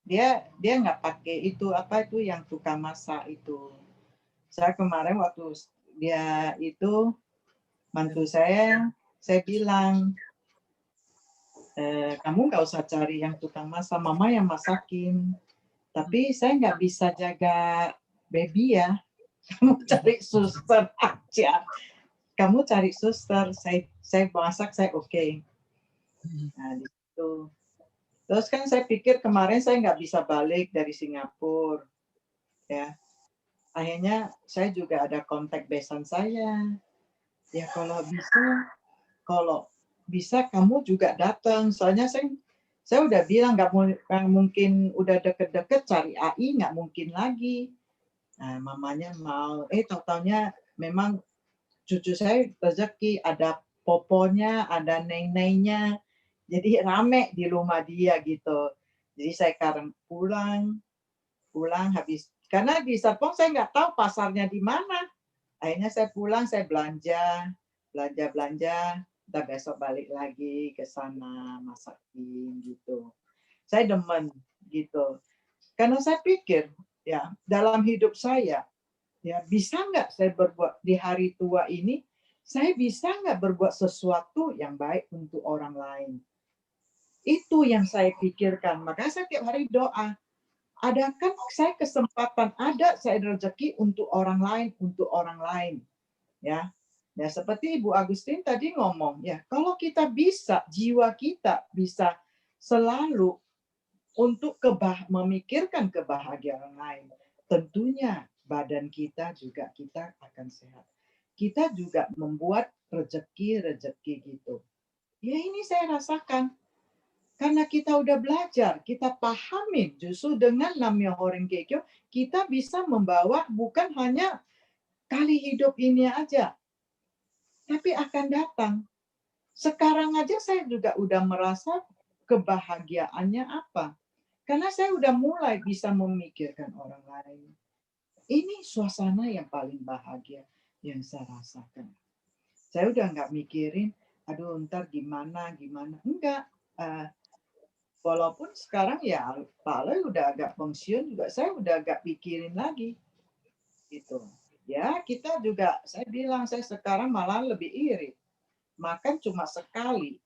dia nggak pakai itu yang tukang masak itu. Saya kemarin waktu dia itu mantu saya bilang kamu nggak usah cari yang tukang masak, mama yang masakin. Tapi saya nggak bisa jaga baby ya. Kamu cari suster aja. Kamu cari suster, saya masak, saya oke. Nah, di situ. Terus kan saya pikir kemarin saya nggak bisa balik dari Singapura. Ya. Akhirnya saya juga ada kontak besan saya. Ya kalau bisa kamu juga datang. Soalnya saya udah bilang nggak mungkin udah deket-deket cari AI, nggak mungkin lagi. Nah, mamanya mau. Tahu-taunya memang cucu saya rezeki, ada poponya, ada neng-nengnya. Jadi rame di rumah dia gitu. Jadi saya sekarang pulang habis. Karena di Serpong saya nggak tahu pasarnya di mana. Akhirnya saya pulang, saya belanja. Kita besok balik lagi ke sana, masakin gitu. Saya demen gitu. Karena saya pikir, ya dalam hidup saya, ya bisa nggak saya berbuat di hari tua ini, saya bisa nggak berbuat sesuatu yang baik untuk orang lain. Itu yang saya pikirkan. Makanya saya tiap hari doa. Adakah saya kesempatan, ada saya rezeki untuk orang lain. Ya. Ya seperti Ibu Agustin tadi ngomong, ya kalau kita bisa, jiwa kita bisa selalu untuk memikirkan kebahagiaan lain, tentunya badan kita akan sehat. Kita juga membuat rezeki gitu. Ya ini saya rasakan. Karena kita udah belajar, kita pahami justru dengan Nam-myoho Renge Kyo, kita bisa membawa bukan hanya kali hidup ini aja, tapi akan datang. Sekarang aja saya juga udah merasa kebahagiaannya apa. Karena saya udah mulai bisa memikirkan orang lain. Ini suasana yang paling bahagia yang saya rasakan. Saya udah nggak mikirin, aduh ntar gimana. Enggak. Walaupun sekarang ya Pak Aloy udah agak pensiun juga, saya udah agak pikirin lagi. Gitu. Ya kita juga, saya bilang saya sekarang malah lebih iri. Makan cuma sekali.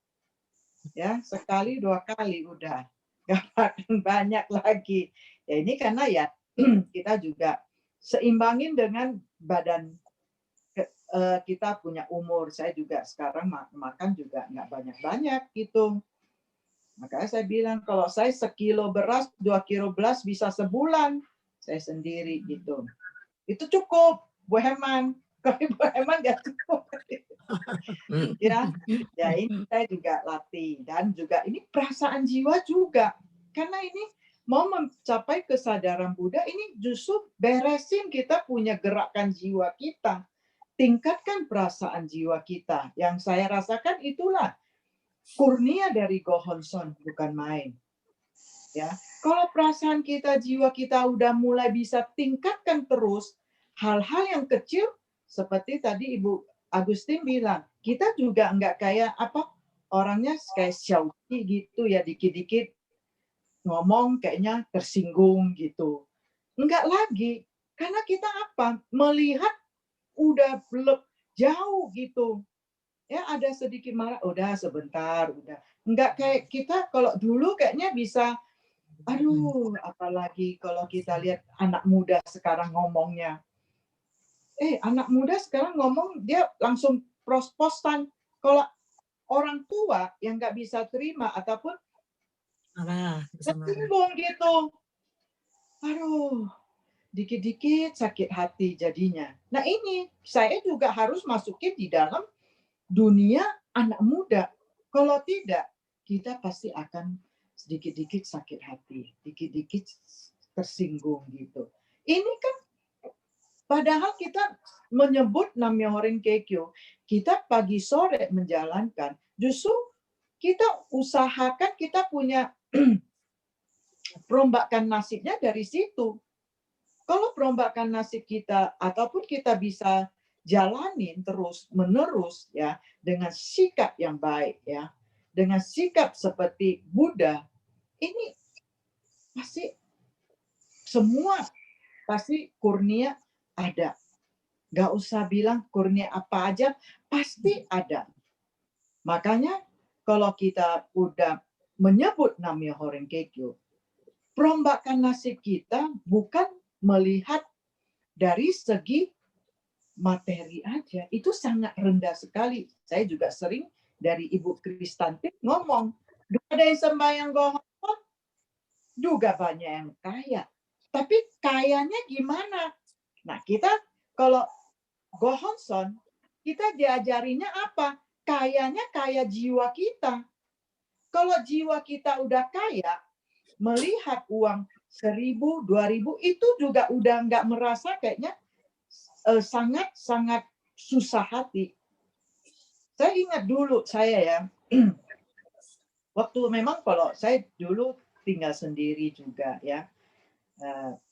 Ya, sekali 2 kali udah. Nggak makan banyak lagi. Ya ini karena ya kita juga seimbangin dengan badan kita punya umur. Saya juga sekarang makan juga nggak banyak-banyak gitu. Makanya saya bilang kalau saya 1 kilo beras, 2 kilo beras bisa sebulan. Saya sendiri gitu. Itu cukup, Bu Herman. Kalau Bu Herman nggak cukup. Ya ini saya juga latih. Dan juga ini perasaan jiwa juga. Karena ini mau mencapai kesadaran Buddha, ini justru beresin kita punya gerakan jiwa kita. Tingkatkan perasaan jiwa kita. Yang saya rasakan itulah kurnia dari Go Hon Son, bukan main. Ya, kalau perasaan kita, jiwa kita udah mulai bisa tingkatkan terus, hal-hal yang kecil seperti tadi Ibu Agustin bilang, kita juga nggak kayak orangnya kayak syauti gitu ya, dikit-dikit ngomong kayaknya tersinggung gitu. Enggak lagi, karena kita melihat udah jauh gitu. Ya ada sedikit marah, udah sebentar, udah. Enggak kayak kita kalau dulu kayaknya bisa, aduh, apalagi kalau kita lihat anak muda sekarang ngomongnya. Anak muda sekarang ngomong, dia langsung pros-posan. Kalau orang tua yang nggak bisa terima ataupun tersinggung gitu. Aduh, dikit-dikit sakit hati jadinya. Nah ini, saya juga harus masukin di dalam dunia anak muda. Kalau tidak, kita pasti akan sedikit-dikit sakit hati, dikit-dikit tersinggung gitu. Ini kan padahal kita menyebut Nam-myoho Renge Kyo, kita pagi sore menjalankan, justru kita usahakan kita punya perombakan nasibnya dari situ. Kalau perombakan nasib kita ataupun kita bisa jalanin terus menerus ya dengan sikap yang baik ya, dengan sikap seperti Buddha, ini pasti semua pasti kurnia ada. Nggak usah bilang kurnia apa aja, pasti ada. Makanya kalau kita udah menyebut Nam-myoho Renge Kyo, perombakan nasib kita bukan melihat dari segi materi aja, itu sangat rendah sekali. Saya juga sering dari Ibu Kristanti ngomong, ada yang sembahyang Go Hon Son, juga banyak yang kaya. Tapi kayanya gimana? Nah kita kalau Go Hon Son, kita diajarinya apa? Kayanya kaya jiwa kita. Kalau jiwa kita udah kaya, melihat uang 1.000, 2.000 itu juga udah nggak merasa kayaknya sangat susah hati. Saya ingat dulu saya ya, waktu memang kalau saya dulu tinggal sendiri juga ya,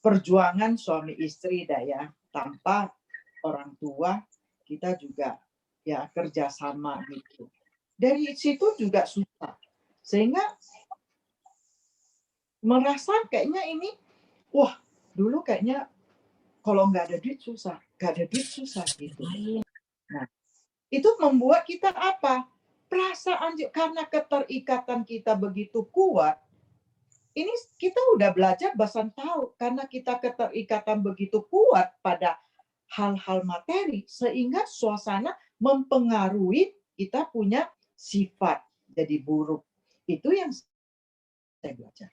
perjuangan suami istri dah ya, tanpa orang tua kita juga ya kerjasama gitu. Dari situ juga susah, sehingga merasa kayaknya ini, wah dulu kayaknya kalau nggak ada duit susah, gitu. Nah, itu membuat kita apa? Perasaan karena keterikatan kita begitu kuat. Ini kita udah belajar belasan tahun karena kita keterikatan begitu kuat pada hal-hal materi sehingga suasana mempengaruhi kita punya sifat jadi buruk. Itu yang saya belajar.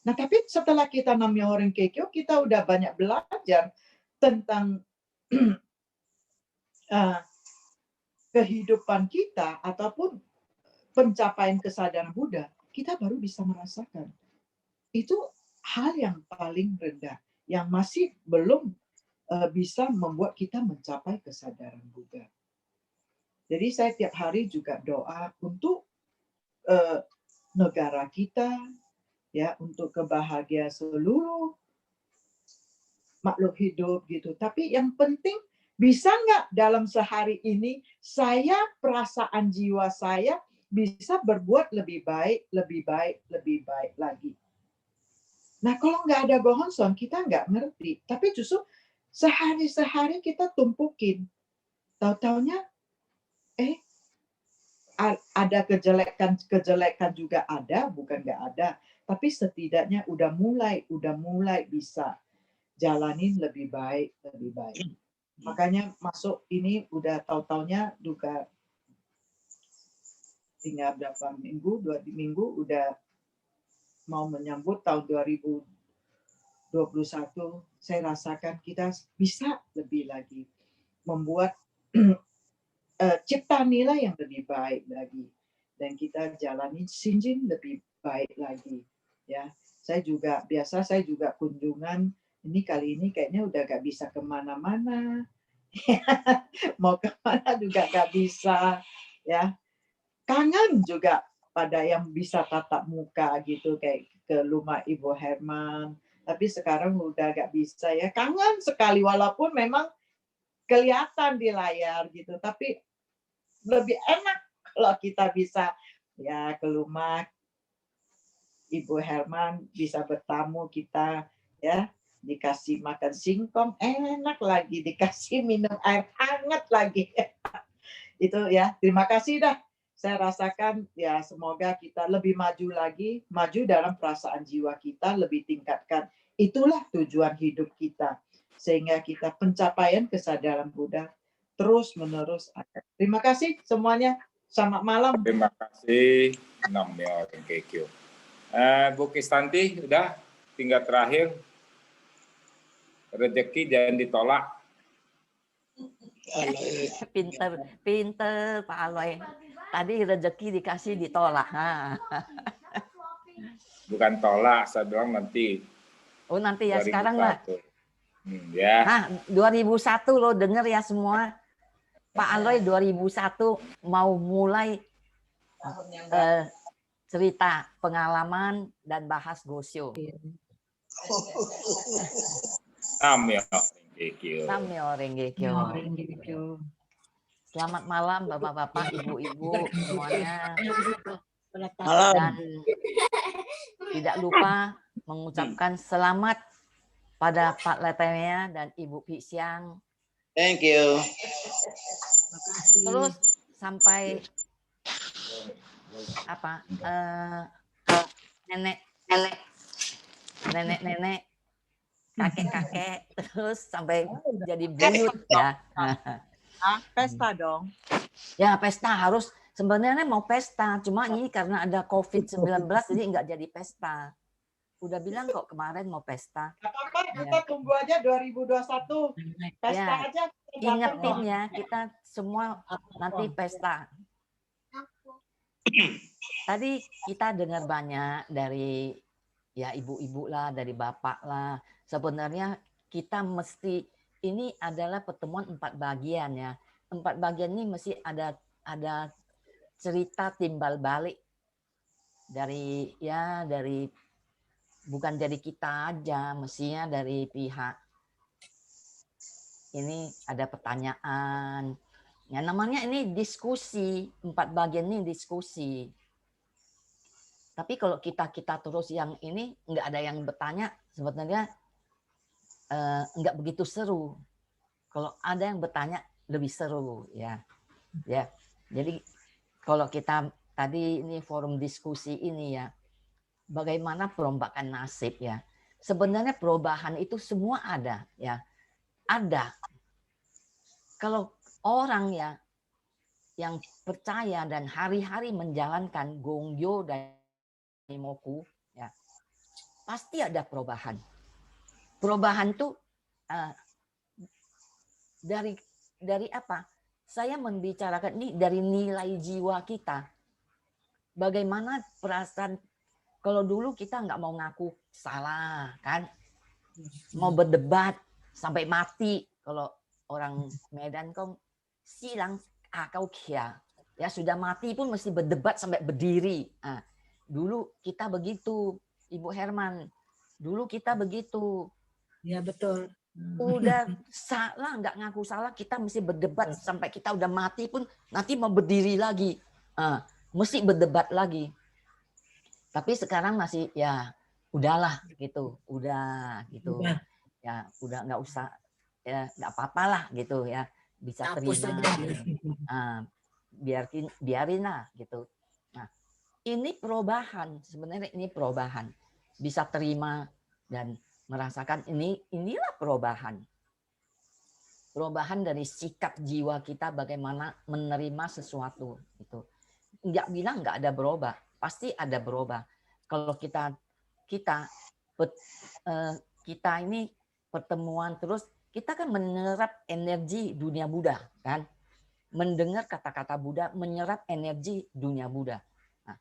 Nah, tapi setelah kita Nam-myoho Renge Kyo, kita udah banyak belajar tentang kehidupan kita ataupun pencapaian kesadaran Buddha, kita baru bisa merasakan. Itu hal yang paling rendah, yang masih belum bisa membuat kita mencapai kesadaran Buddha. Jadi saya tiap hari juga doa untuk negara kita, ya, untuk kebahagiaan seluruh makhluk hidup gitu. Tapi yang penting, bisa nggak dalam sehari ini saya, perasaan jiwa saya bisa berbuat lebih baik, lebih baik, lebih baik lagi. Nah, kalau nggak ada gohonson, kita nggak ngerti. Tapi justru sehari-sehari kita tumpukin. Tahu-taunya, ada kejelekan juga ada, bukan nggak ada. Tapi setidaknya udah mulai bisa jalanin lebih baik, lebih baik. Makanya masuk ini udah tahu-taunya juga tinggal berapa minggu, 2 minggu udah mau menyambut tahun 2021. Saya rasakan kita bisa lebih lagi membuat cipta nilai yang lebih baik lagi, dan kita jalani Shinjin lebih baik lagi, ya. Saya juga kunjungan. Ini kali ini kayaknya udah gak bisa kemana-mana. Mau kemana juga gak bisa. Ya, kangen juga pada yang bisa tatap muka gitu, kayak ke rumah Ibu Herman. Tapi sekarang udah gak bisa ya. Kangen sekali, walaupun memang kelihatan di layar gitu. Tapi lebih enak kalau kita bisa ya ke rumah Ibu Herman, bisa bertamu kita, ya. Dikasih makan singkong enak lagi, dikasih minum air hangat lagi. Itu ya, terima kasih dah. Saya rasakan ya, semoga kita lebih maju lagi, maju dalam perasaan jiwa kita, lebih tingkatkan. Itulah tujuan hidup kita, sehingga kita pencapaian kesadaran Buddha terus menerus ada. Terima kasih semuanya. Selamat malam. Terima kasih. Namnya Kekyo. Bu Kistanti, udah tinggal terakhir. Rezeki jangan ditolak. Pinter Pak Aloy. Tadi rezeki dikasih ditolak. Bukan tolak, saya bilang nanti. Oh nanti ya, 2001. sekarang lah. Ya. Nah, 2001 lo denger ya semua. Pak Aloy 2001 mau mulai cerita pengalaman dan bahas Gosyo. Namyo Renggekyo. Selamat malam Bapak-bapak, Ibu-ibu semuanya. Dan tidak lupa mengucapkan selamat pada Pak Letemea dan Ibu Pisyang. Thank you. Terus sampai apa? Nenek, kakek-kakek, terus sampai jadi buyut ya. Pesta dong. Ya pesta harus, sebenarnya mau pesta, cuma ini karena ada COVID-19 jadi nggak jadi pesta. Udah bilang kok kemarin mau pesta. Apa-apa, kita tunggu aja 2021. Pesta Ya, aja. ingetin ya, kita semua nanti pesta. Tadi kita dengar banyak dari ya ibu-ibu lah, dari bapak lah. Sebenarnya kita mesti, ini adalah pertemuan 4 bagian ya. 4 bagian ini mesti ada cerita timbal balik dari bukan dari kita aja, mestinya dari pihak ini ada pertanyaan. Ya namanya ini diskusi, 4 bagian ini diskusi. Tapi kalau kita terus yang ini nggak ada yang bertanya, sebenarnya nggak begitu seru. Kalau ada yang bertanya lebih seru ya. Ya. Jadi kalau kita tadi ini forum diskusi ini ya, bagaimana perombakan nasib ya. Sebenarnya perubahan itu semua ada ya. Ada. Kalau orang ya yang percaya dan hari-hari menjalankan Gongyo dan Nimoku ya, pasti ada perubahan. Perubahan tuh dari apa? Saya membicarakan ini dari nilai jiwa kita. bagaimana perasaan kalau dulu kita nggak mau ngaku salah kan, mau berdebat sampai mati. Kalau orang Medan kan silang kau kia, ya sudah mati pun mesti berdebat sampai berdiri. Nah, dulu kita begitu, Ibu Herman. Dulu kita begitu. Ya betul. Udah salah, nggak ngaku salah, kita mesti berdebat sampai kita udah mati pun nanti mau berdiri lagi. Mesti berdebat lagi. Tapi sekarang masih ya udahlah gitu, udah gitu. Udah. Ya udah nggak usah, ya nggak apa-apa lah gitu ya, bisa Hapus terima. aja. Biarin lah gitu. Nah, ini perubahan, sebenarnya ini perubahan. Bisa terima dan merasakan inilah perubahan. Perubahan dari sikap jiwa kita bagaimana menerima sesuatu itu. Nggak bilang nggak ada berubah, pasti ada berubah. Kalau kita ini pertemuan terus, kita kan menyerap energi dunia Buddha kan. Mendengar kata-kata Buddha, menyerap energi dunia Buddha. Nah,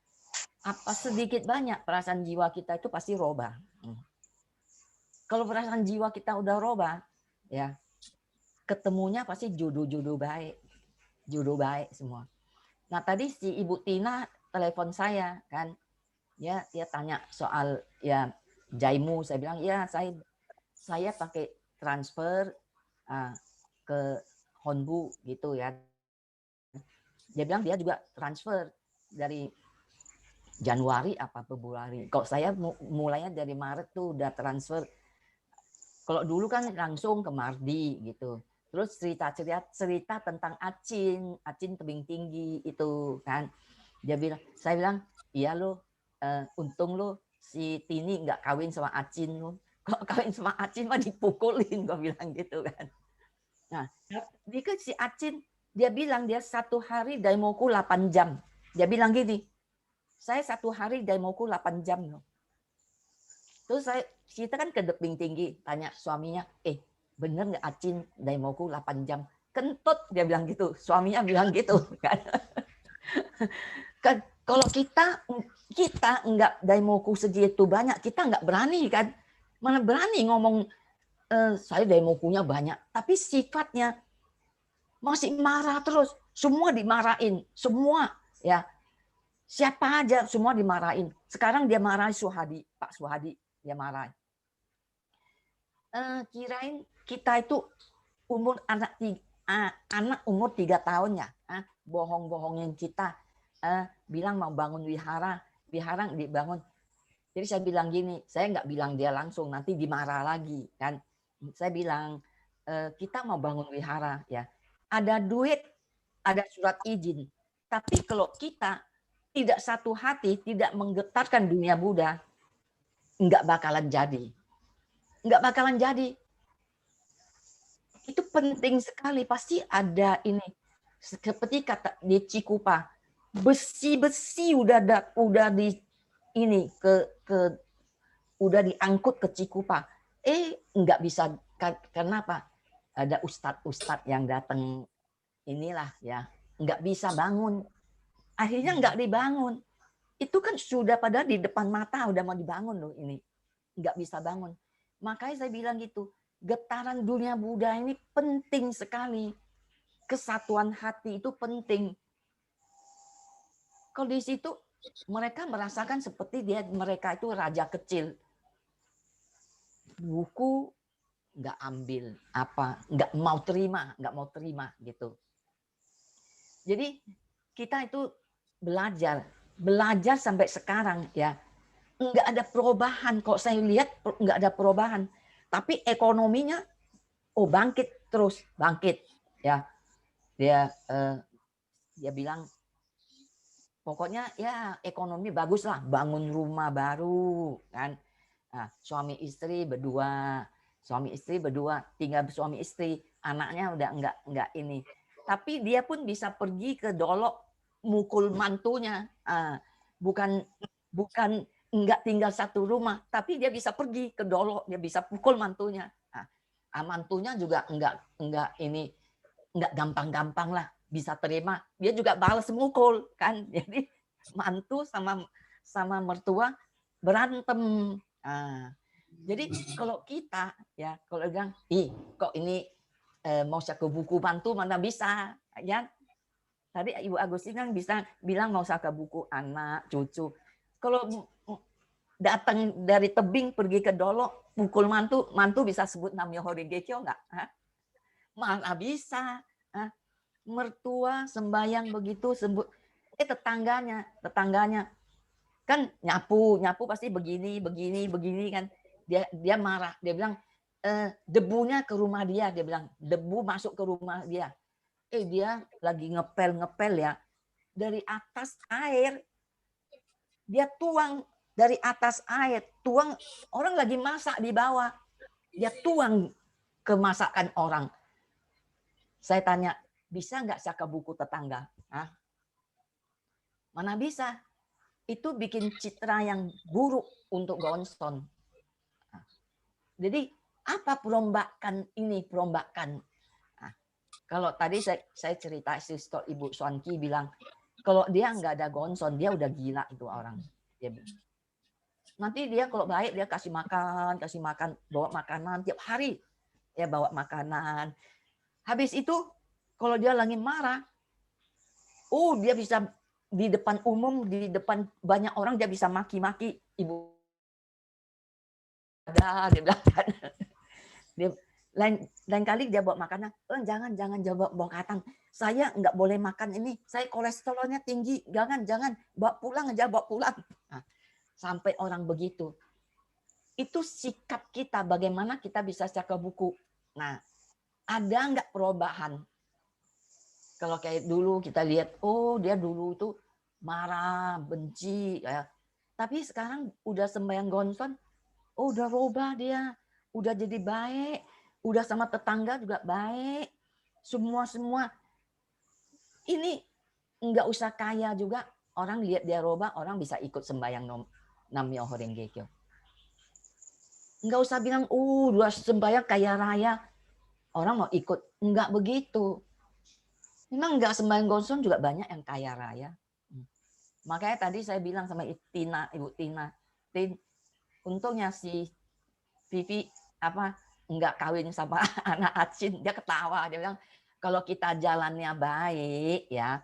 apa sedikit banyak perasaan jiwa kita itu pasti robah. Kalau perasaan jiwa kita udah robah, ya ketemunya pasti jodoh-jodoh baik, jodoh baik semua. Nah tadi si Ibu Tina telepon saya kan, ya dia tanya soal ya Jaimu, saya bilang ya saya pakai transfer ke Honbu gitu ya. Dia bilang dia juga transfer dari Januari apa Februari. Kalau saya mulainya dari Maret tuh udah transfer. Kalau dulu kan langsung ke Mardi gitu. Terus cerita tentang Acin tebing tinggi itu kan. Saya bilang, iya lo, untung lo si Tini nggak kawin sama Acin lo. Kalau kawin sama Acin mah dipukulin, gue bilang gitu kan. Nah, dia si Acin dia bilang dia 1 hari daimoku 8 jam. Dia bilang gini, saya 1 hari daimoku 8 jam loh. Terus kita kan ke tebing tinggi, tanya suaminya, bener nggak Acin daimoku 8 jam? Kentut dia bilang gitu, suaminya bilang gitu kan. Kan kalau kita nggak daimoku segitu banyak, kita nggak berani kan, mana berani ngomong saya daimokunya banyak, tapi sifatnya masih marah terus, semua dimarahin, semua ya siapa aja semua dimarahin. Sekarang dia marahin Pak Suhadi, dia marah. Kirain kita itu umur anak umur 3 tahun ya, bohong-bohongin kita, bilang mau bangun wihara dibangun. Jadi saya bilang gini, saya nggak bilang dia langsung, nanti dimarah lagi kan. Saya bilang kita mau bangun wihara ya, ada duit, ada surat izin, tapi kalau kita tidak satu hati, tidak menggetarkan dunia Buddha, nggak bakalan jadi. Nggak bakalan jadi. Itu penting sekali. Pasti ada ini. Seperti kata di Cikupa, besi-besi udah di ini udah diangkut ke Cikupa. Nggak bisa. Kenapa? Ada ustadz yang datang inilah ya, nggak bisa bangun. Akhirnya nggak dibangun. Itu kan sudah padahal di depan mata udah mau dibangun loh ini. Nggak bisa bangun. Makanya saya bilang gitu, getaran dunia Buddha ini penting sekali. Kesatuan hati itu penting. Kalau di situ mereka merasakan seperti mereka itu raja kecil. Buku nggak ambil nggak mau terima gitu. Jadi kita itu belajar sampai sekarang ya. Nggak ada perubahan. Kok saya lihat nggak ada perubahan. Tapi ekonominya bangkit terus, bangkit ya. Dia bilang pokoknya ya ekonomi bagus lah, bangun rumah baru kan. Nah, suami istri berdua, tinggal suami istri, anaknya udah enggak ini. Tapi dia pun bisa pergi ke Dolok mukul mantunya. Bukan enggak tinggal satu rumah, tapi dia bisa pergi ke Dolok, dia bisa pukul mantunya. Mantunya juga enggak gampang-gampang lah bisa terima. Dia juga balas mukul kan. Jadi mantu sama mertua berantem. Nah, jadi kalau kita ya kalau bilang, ih kok ini mau saka buku mantu mana bisa, ya. Tadi Ibu Agustin kan bisa bilang mau saka buku anak, cucu. Kalau datang dari tebing pergi ke Dolok, pukul mantu bisa sebut Nam Myoho Renge Kyo nggak? Mana bisa. Mertua sembahyang begitu sebut tetangganya kan nyapu pasti begini kan, dia marah, dia bilang debunya ke rumah dia bilang debu masuk ke rumah dia, dia lagi ngepel ya, dari atas air dia tuang, dari atas air tuang, orang lagi masak di bawah dia tuang ke masakan orang. Saya tanya, bisa nggak saka buku tetangga? Mana bisa? Itu bikin citra yang buruk untuk Gonson. Jadi apa perombakan ini? Kalau tadi saya cerita Sister Ibu Swanki bilang, kalau dia nggak ada Gonson, dia udah gila itu orang. Nanti dia kalau baik dia kasih makan, bawa makanan tiap hari, ya bawa makanan. Habis itu kalau dia lagi marah, dia bisa di depan umum, di depan banyak orang dia bisa maki-maki ibu. Dia bilang kan. Dia lain kali dia bawa makanan, jangan bawa makanan. Saya nggak boleh makan ini, saya kolesterolnya tinggi. Jangan bawa pulang. Nah, sampai orang begitu. Itu sikap kita, bagaimana kita bisa cakap buku. Nah, ada nggak perubahan? Kalau kayak dulu kita lihat, dia dulu itu marah, benci, ya. Tapi sekarang udah sembahyang Gonson, udah rubah dia, udah jadi baik, udah sama tetangga juga baik, semua. Ini nggak usah kaya juga, orang lihat dia rubah, orang bisa ikut sembahyang Nam Myoho Renge Kyo. Nggak usah bilang, udah sembahyang kaya raya, orang mau ikut, nggak begitu. Memang nggak sembahyang Gonson juga banyak yang kaya raya. Makanya tadi saya bilang sama Ibu Tina, untungnya si Vivi nggak kawin sama anak Acin, dia ketawa, dia bilang kalau kita jalannya baik ya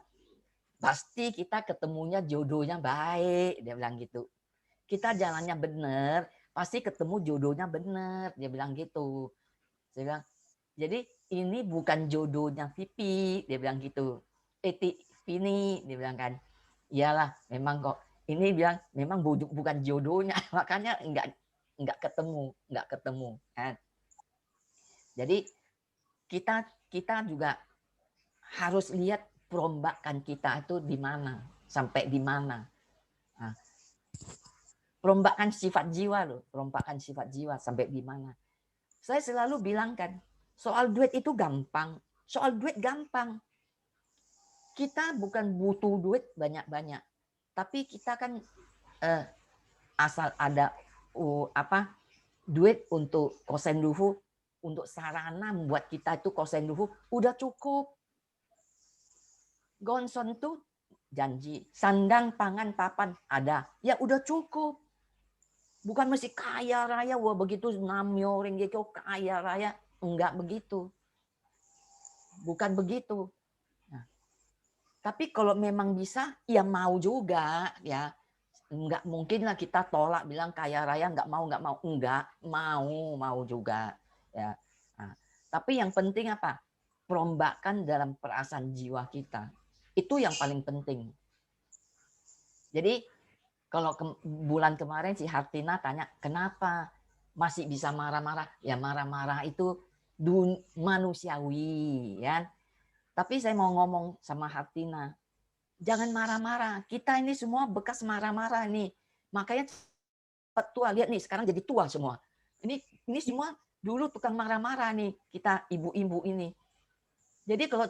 pasti kita ketemunya jodohnya baik, dia bilang gitu. Kita jalannya benar pasti ketemu jodohnya benar, dia bilang gitu. Saya bilang jadi ini bukan jodohnya Vivi, dia bilang gitu. Ini dia bilang kan, iyalah memang kok ini bilang memang bukan jodohnya, makanya nggak ketemu kan. Jadi kita juga harus lihat perombakan kita itu di mana, sampai di mana. Nah, perombakan sifat jiwa sampai di mana. Saya selalu bilang kan, soal duit itu gampang. Kita bukan butuh duit banyak-banyak, tapi kita kan asal ada duit untuk kosen duhu, untuk sarana membuat kita itu kosen duhu udah cukup. Gonson tuh janji sandang, pangan, papan ada, ya udah cukup. Bukan mesti kaya raya, wah begitu Nam Myoho Renge Kyo kaya raya, enggak begitu. Bukan begitu. Nah, tapi kalau memang bisa, ya mau juga ya. Enggak mungkin lah kita tolak bilang kaya raya enggak mau, enggak mau juga ya. Nah, tapi yang penting apa? Perombakan dalam perasaan jiwa kita. Itu yang paling penting. Jadi kalau bulan kemarin si Hartina tanya, kenapa masih bisa marah-marah? Ya marah-marah itu manusiawi, ya. Tapi saya mau ngomong sama Hartina, jangan marah-marah. Kita ini semua bekas marah-marah nih. Makanya tua, lihat nih sekarang jadi tua semua. Ini semua dulu tukang marah-marah nih, kita ibu-ibu ini. Jadi kalau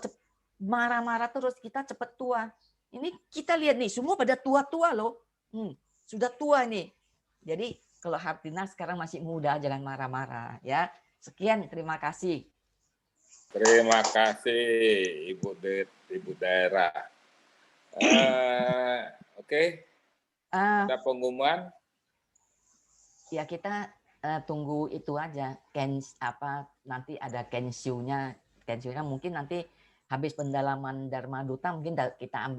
marah-marah terus kita cepet tua. Ini kita lihat nih semua pada tua-tua loh. Sudah tua nih. Jadi kalau Hartina sekarang masih muda, jangan marah-marah ya. Sekian, terima kasih. Terima kasih Ibu Daerah. Oke, Ah, ada pengumuman. ya kita tunggu itu aja. Nanti ada kensiunya mungkin nanti habis pendalaman Dharma Duta mungkin kita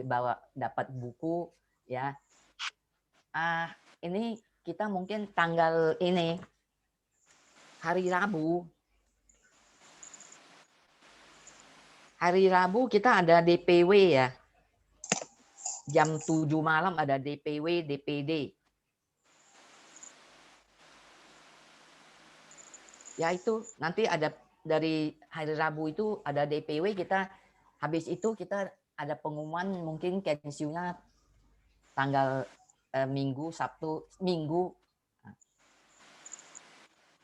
dapat buku ya. Ini kita mungkin tanggal ini hari Rabu. Hari Rabu kita ada DPW ya. Jam 7 malam ada DPW, DPD. Ya itu nanti ada dari hari Rabu itu ada DPW, kita habis itu kita ada pengumuman mungkin kensiunya tanggal Minggu, Sabtu, Minggu.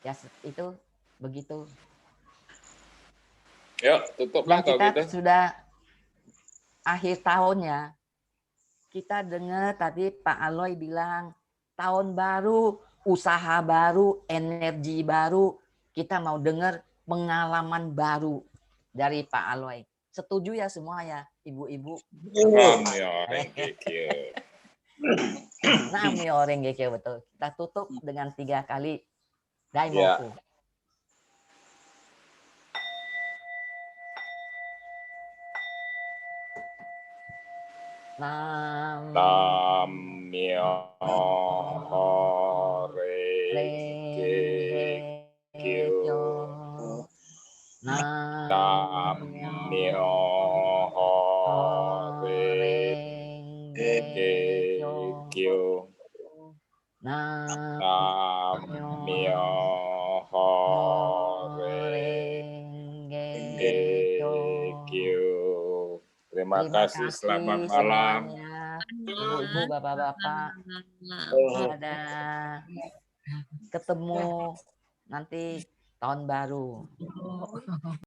Ya itu begitu. Yuk, tutuplah kalau Kita gitu. sudah akhir tahun ya. Kita dengar tadi Pak Aloy bilang tahun baru, usaha baru, energi baru. Kita mau dengar pengalaman baru dari Pak Aloy. Setuju ya semua ya, ibu-ibu? Nami orang GK betul. Kita tutup dengan 3 kali Daimoku. Terima kasih, selamat malam. Ibu-ibu, bapak-bapak. Dadah. Ketemu nanti tahun baru.